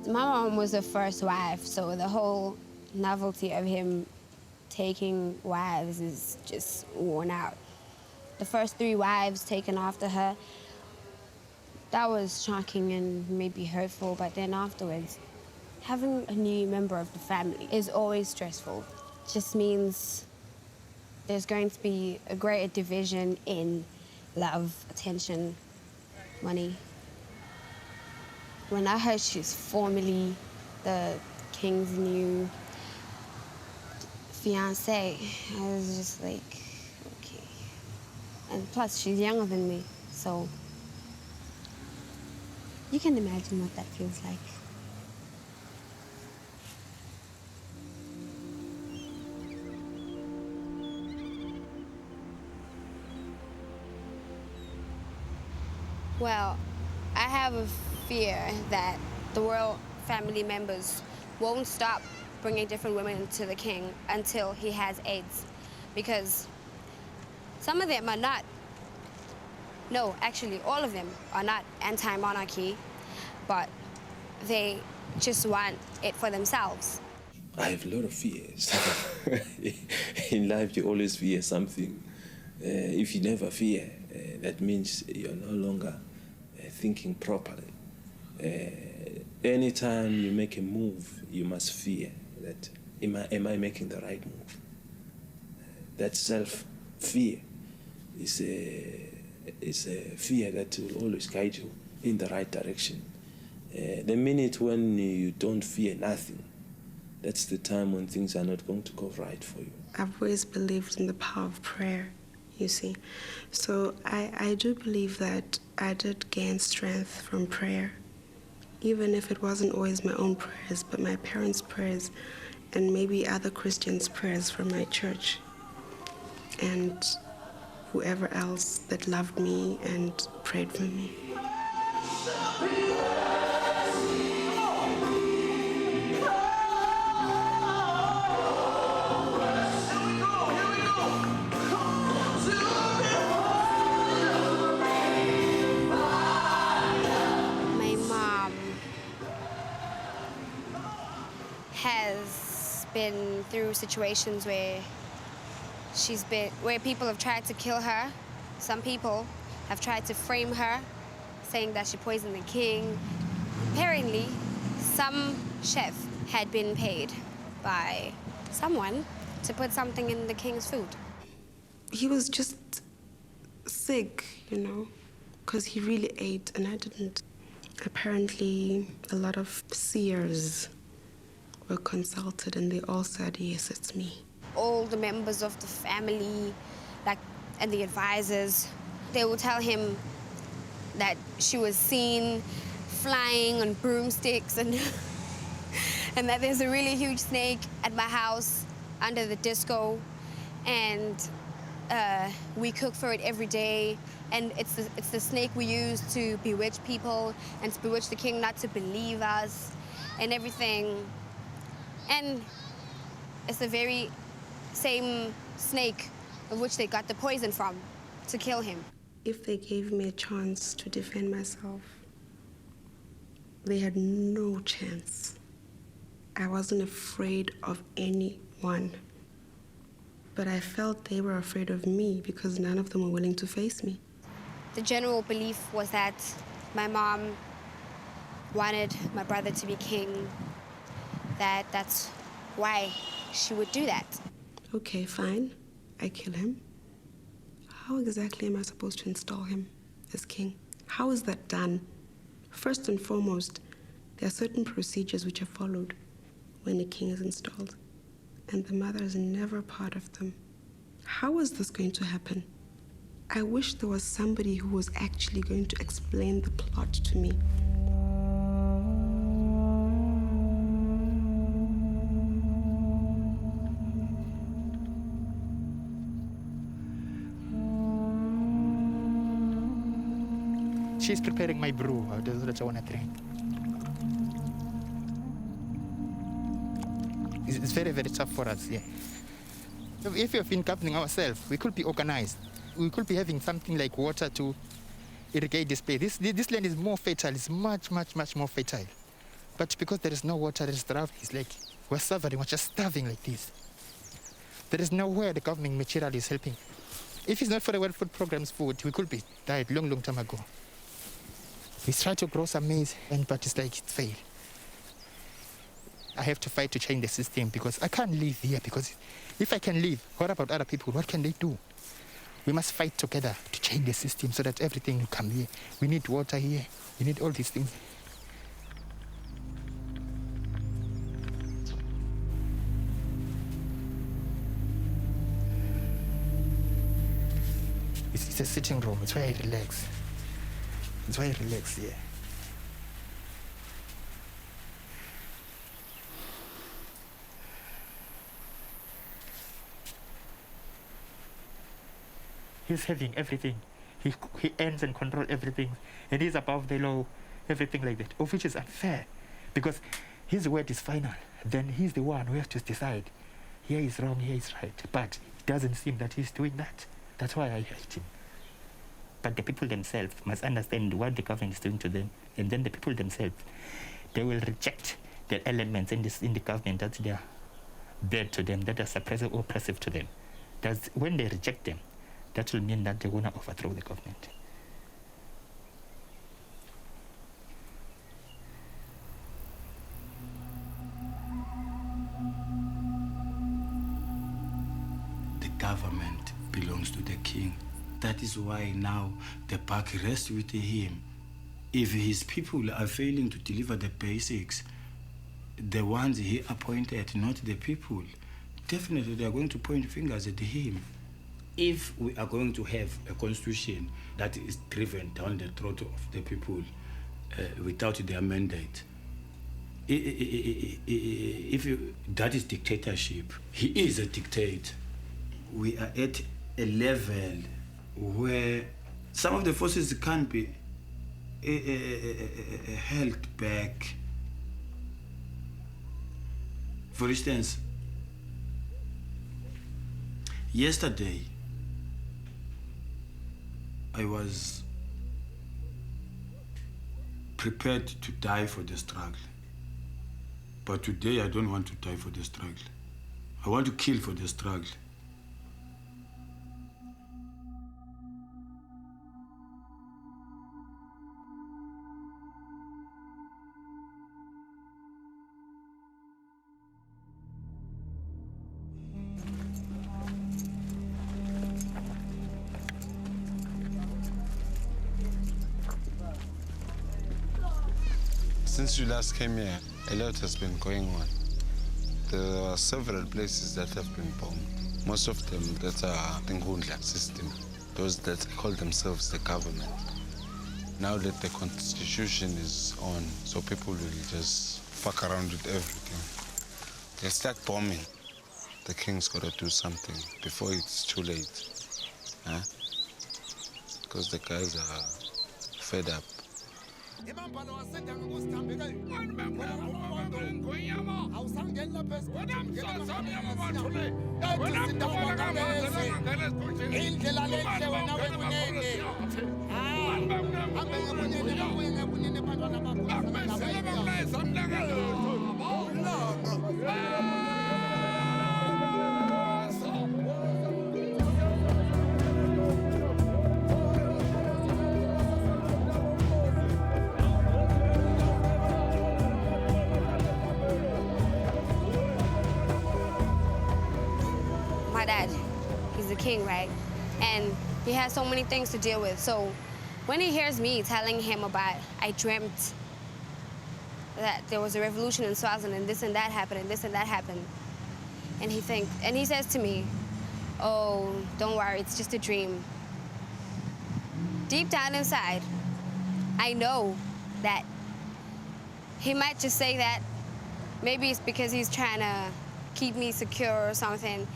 My mom was the first wife, so the whole novelty of him taking wives is just worn out. The first 3 wives taken after her, that was shocking and maybe hurtful, but then afterwards, having a new member of the family is always stressful. Just means there's going to be a greater division in love, attention, money. When I heard she's formally the king's new fiancé, I was just like, okay. And plus, she's younger than me, so you can imagine what that feels like. Well, I have a fear that the royal family members won't stop bringing different women to the king until he has AIDS. Because some of them are not, no, actually all of them are not anti-monarchy, but they just want it for themselves. I have a lot of fears. In life, you always fear something. If you never fear, that means you're no longer thinking properly. Anytime you make a move, you must fear that, am I making the right move? That self-fear is a fear that will always guide you in the right direction. The minute when you don't fear nothing, that's the time when things are not going to go right for you. I've always believed in the power of prayer, you see. So I do believe that I did gain strength from prayer, even if it wasn't always my own prayers, but my parents' prayers and maybe other Christians' prayers from my church and whoever else that loved me and prayed for me. Has been through situations where where people have tried to kill her. Some people have tried to frame her, saying that she poisoned the king. Apparently, some chef had been paid by someone to put something in the king's food. He was just sick, you know, because he really ate and I didn't. Apparently, a lot of seers were consulted and they all said, yes, it's me. All the members of the family, and the advisors, they will tell him that she was seen flying on broomsticks and and that there's a really huge snake at my house under the disco, and we cook for it every day, and it's the snake we use to bewitch people and to bewitch the king not to believe us and everything. And it's the very same snake of which they got the poison from to kill him. If they gave me a chance to defend myself, they had no chance. I wasn't afraid of anyone. But I felt they were afraid of me because none of them were willing to face me. The general belief was that my mom wanted my brother to be king, that's why she would do that. Okay, fine. I kill him. How exactly am I supposed to install him as king? How is that done? First and foremost, there are certain procedures which are followed when a king is installed, and the mother is never part of them. How is this going to happen? I wish there was somebody who was actually going to explain the plot to me. She's preparing my brew. That's what I want to drink. It's very, very tough for us, yeah. If we've been governing ourselves, we could be organized. We could be having something like water to irrigate this place. This land is more fertile. It's much, much, much more fertile. But because there is no water, there is drought, it's like we're suffering, we're just starving like this. There is nowhere the government material is helping. If it's not for the World Food Programme's food, we could be died long time ago. We tried to grow some maize, but it's like it failed. I have to fight to change the system because I can't live here, because if I can live, what about other people? What can they do? We must fight together to change the system so that everything will come here. We need water here. We need all these things. It's a sitting room. It's where I relax. It's where I relax here. He's having everything. He ends and controls everything. And he's above the law, everything like that, of which is unfair. Because his word is final. Then he's the one who has to decide. Here is wrong, here is right. But it doesn't seem that he's doing that. That's why I hate him. But the people themselves must understand what the government is doing to them. And then the people themselves, they will reject the elements in the government that they are bad to them, that are suppressive or oppressive to them. That's when they reject them, that will mean that they're going to overthrow the government. The government belongs to the king. That is why now the buck rests with him. If his people are failing to deliver the basics, the ones he appointed, not the people, definitely they are going to point fingers at him. If we are going to have a constitution that is driven down the throat of the people without their mandate, that is dictatorship. He is a dictator. We are at a level where some of the forces can't be held back. For instance, yesterday, I was prepared to die for the struggle. But today, I don't want to die for the struggle. I want to kill for the struggle. Since you last came here, a lot has been going on. There are several places that have been bombed. Most of them that are the Ngundla system, those that call themselves the government. Now that the constitution is on, so people will just fuck around with everything. They start bombing. The king's got to do something before it's too late. Huh? Because the guys are fed up. My dad, he's the king, right? And he has so many things to deal with. So when he hears me telling him about, I dreamt that there was a revolution in Swaziland and this and that happened and this and that happened. And he says to me, oh, don't worry, it's just a dream. Deep down inside, I know that he might just say that. Maybe it's because he's trying to keep me secure or something.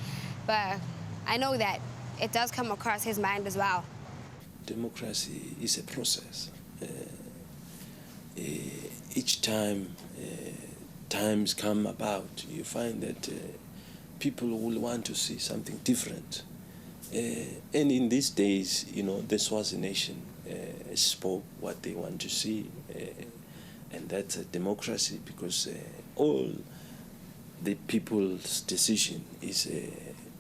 But I know that it does come across his mind as well. Democracy is a process. Each time times come about, you find that people will want to see something different. And in these days, you know, the Swazi nation spoke what they want to see. And that's a democracy, because all the people's decision is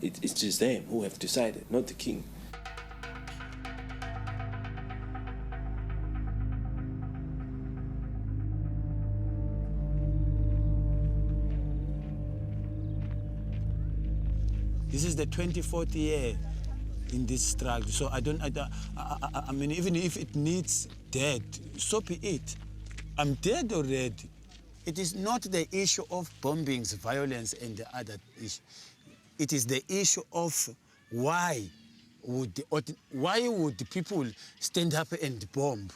it's just them who have decided, not the king. This is the 24th year in this struggle. So I mean, even if it needs dead, so be it. I'm dead already. It is not the issue of bombings, violence, and the other issue. It is the issue of why would people stand up and bomb?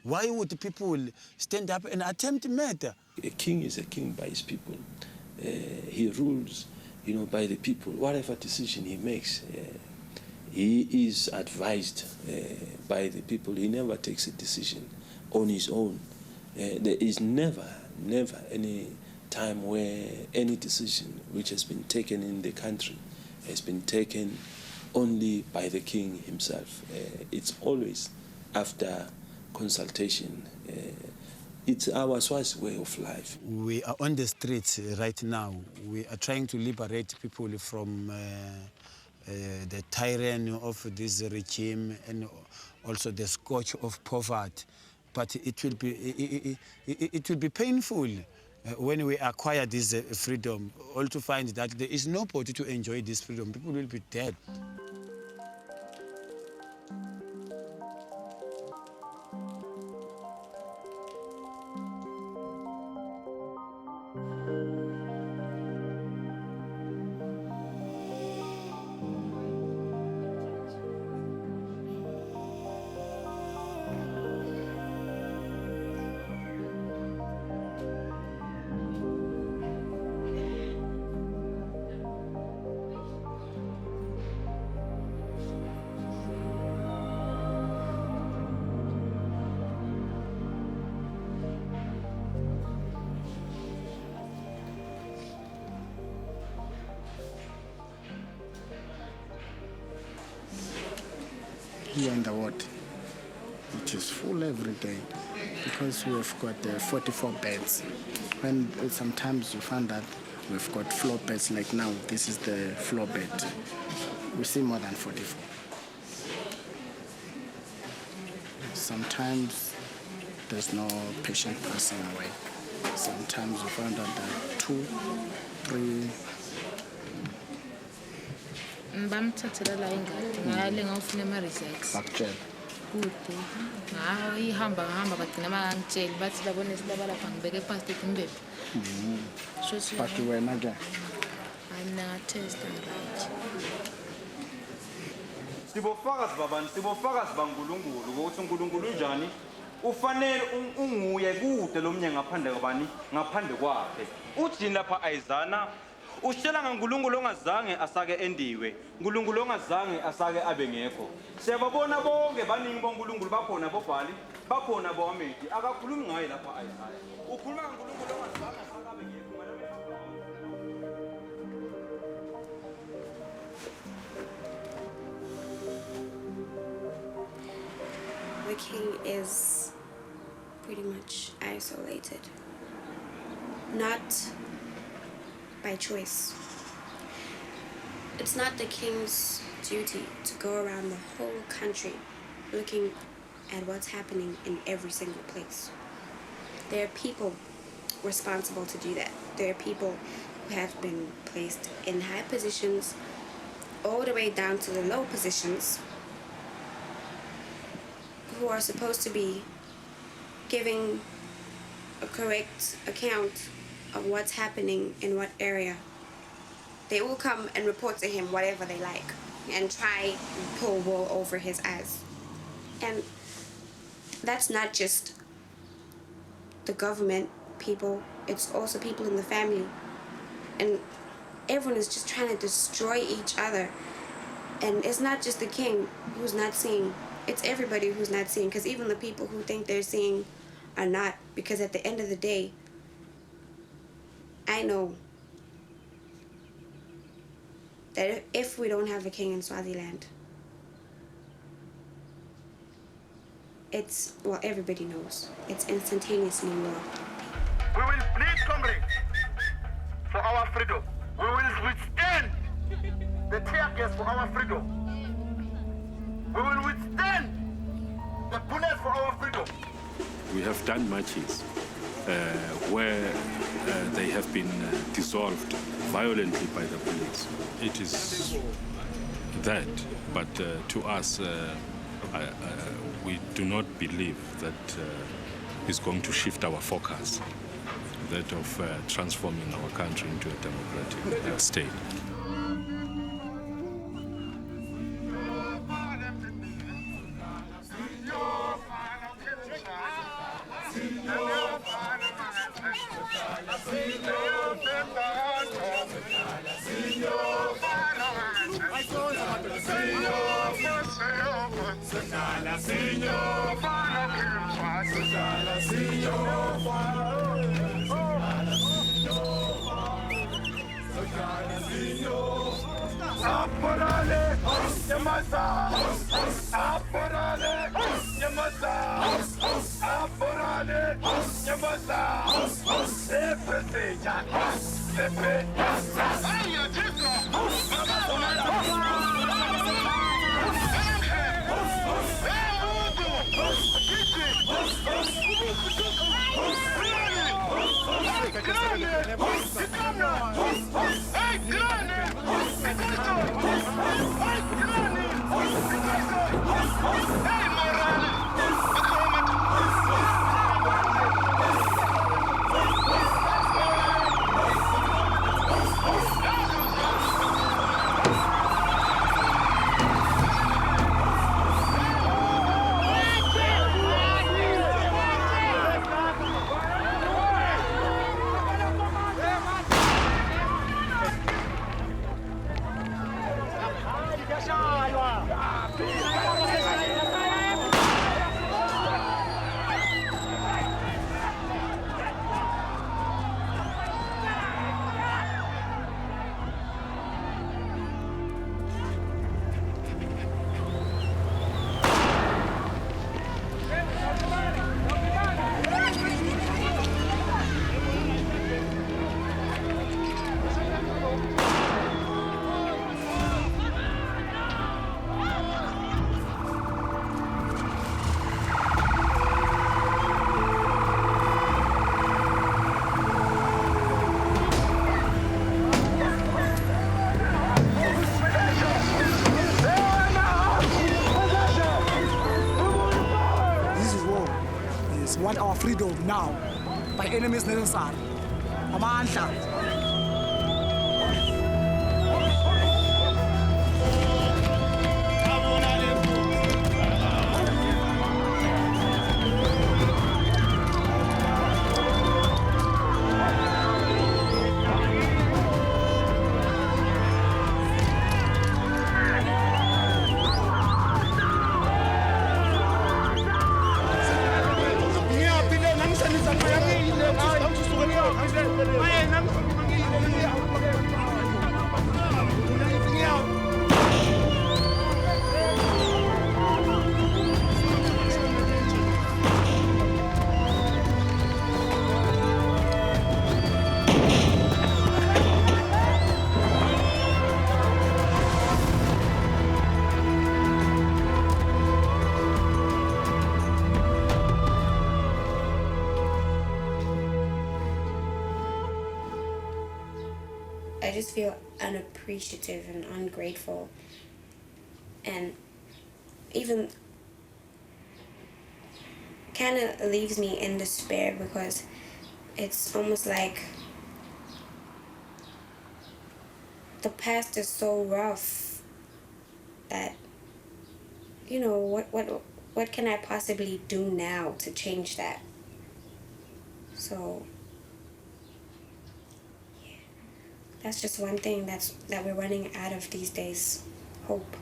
Why would people stand up and attempt murder? A king is a king by his people. He rules, by the people. Whatever decision he makes, he is advised by the people. He never takes a decision on his own. There is never any time where any decision which has been taken in the country has been taken only by the king himself. It's always after consultation. It's our Swazi way of life. We are on the streets right now. We are trying to liberate people from the tyranny of this regime and also the scourge of poverty. But it will be painful when we acquire this freedom, all to find that there is nobody to enjoy this freedom. People will be dead. Here in the ward, it is full every day because we have got 44 beds. When sometimes you find that we've got floor beds, like now, this is the floor bed. We see more than 44. Sometimes there's no patient passing away. Sometimes we find out that 2, 3. Bamthathela la ingadi ngale ngawufuna ama-results Bakutshela kude hayi ihamba bagcina bangangitsheli bathi labona silaba lapha ngibeke past imbebe But wena ke hayi mina ngatesta right. Sibofakazi babani, sibofakazi baNkulunkulu ukuthi uNkulunkulu unjani, ufanele unguye kude lomnye ngaphandle kwabani, ngaphandle kwakhe. Uthi lapha ayizana ushela ngaNkulunkulu ongazange asake endiwe, uNkulunkulu ongazange asake abe ngekho. Siyababona bonke baningi boNkulunkulu bakhona bobhali, bakhona boamedi, akakhulumi ngaye lapha ayizana. Ukhuluma ngaNkulunkulu ongazange asake abe ngekho. The king is pretty much isolated. Not by choice. It's not the king's duty to go around the whole country looking at what's happening in every single place. There are people responsible to do that. There are people who have been placed in high positions all the way down to the low positions who are supposed to be giving a correct account of what's happening in what area. They will come and report to him whatever they like and try and pull wool over his eyes. And that's not just the government people, it's also people in the family. And everyone is just trying to destroy each other. And it's not just the king who's not seeing, it's everybody who's not seeing, because even the people who think they're seeing are not, because at the end of the day, I know that if we don't have a king in Swaziland, it's, well, everybody knows. It's instantaneously war. We will bleed, comrades, for our freedom. We will withstand the tear gas for our freedom. We will withstand the bullets for our freedom. We have done marches where they have been dissolved violently by the police. It is that, but to us, we do not believe that is going to shift our focus, that of transforming our country into a democratic state. We want our freedom now, by any means necessary. Amandla. I just feel unappreciative and ungrateful, and even kind of leaves me in despair, because it's almost like the past is so rough that, you know, what can I possibly do now to change that? So that's just one thing that we're running out of these days. Hope.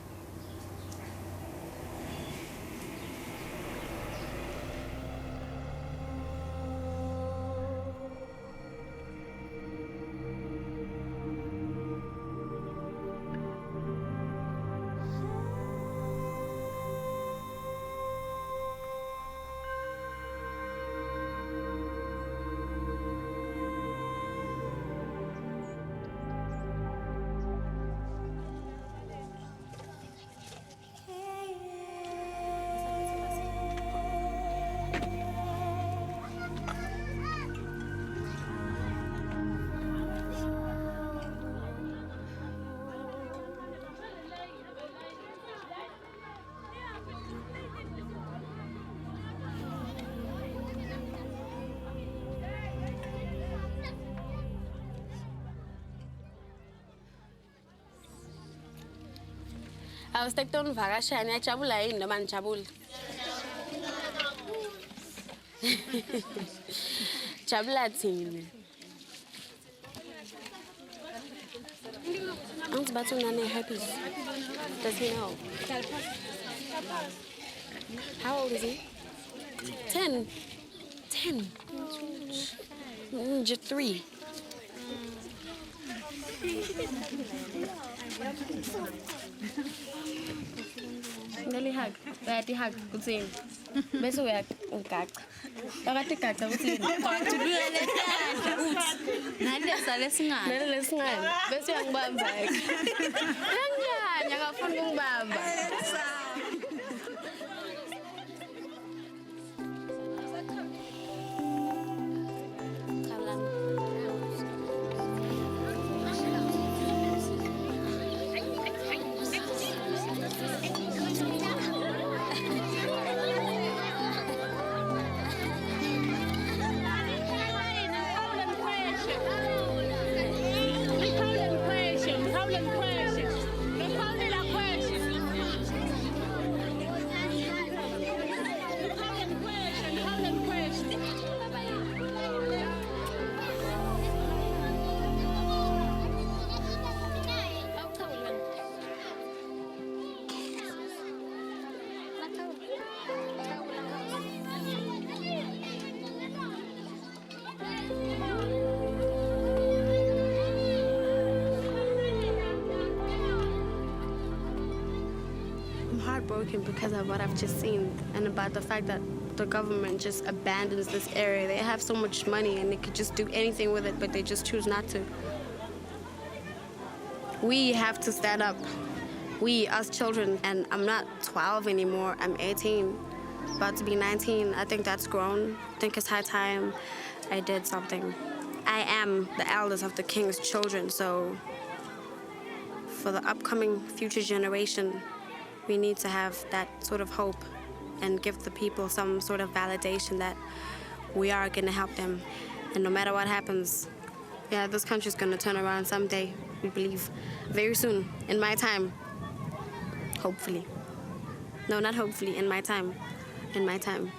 Awusekto nivakashaya niyajabula yini noma nijabule? Jabula thini? Angithi bathi unane herpes. Does he know? How old is he? 10. 10. Just 3. Ngeli hug. Bayati hug kutsini. Bese uyagaqa. Phakathi gaqa kutsini. Judula lesandla uthi nalesa lesingane. Nale lesingane. Bese uyangibamba. Kanjani akafuni ukungibamba? Heartbroken because of what I've just seen and about the fact that the government just abandons this area. They have so much money and they could just do anything with it, but they just choose not to. We have to stand up. We, us children, and I'm not 12 anymore, I'm 18, about to be 19. I think that's grown. I think it's high time I did something. I am the eldest of the king's children, so for the upcoming future generation, we need to have that sort of hope and give the people some sort of validation that we are going to help them. And no matter what happens, yeah, this country's going to turn around someday, we believe. Very soon, in my time. Hopefully. No, not hopefully, in my time. In my time.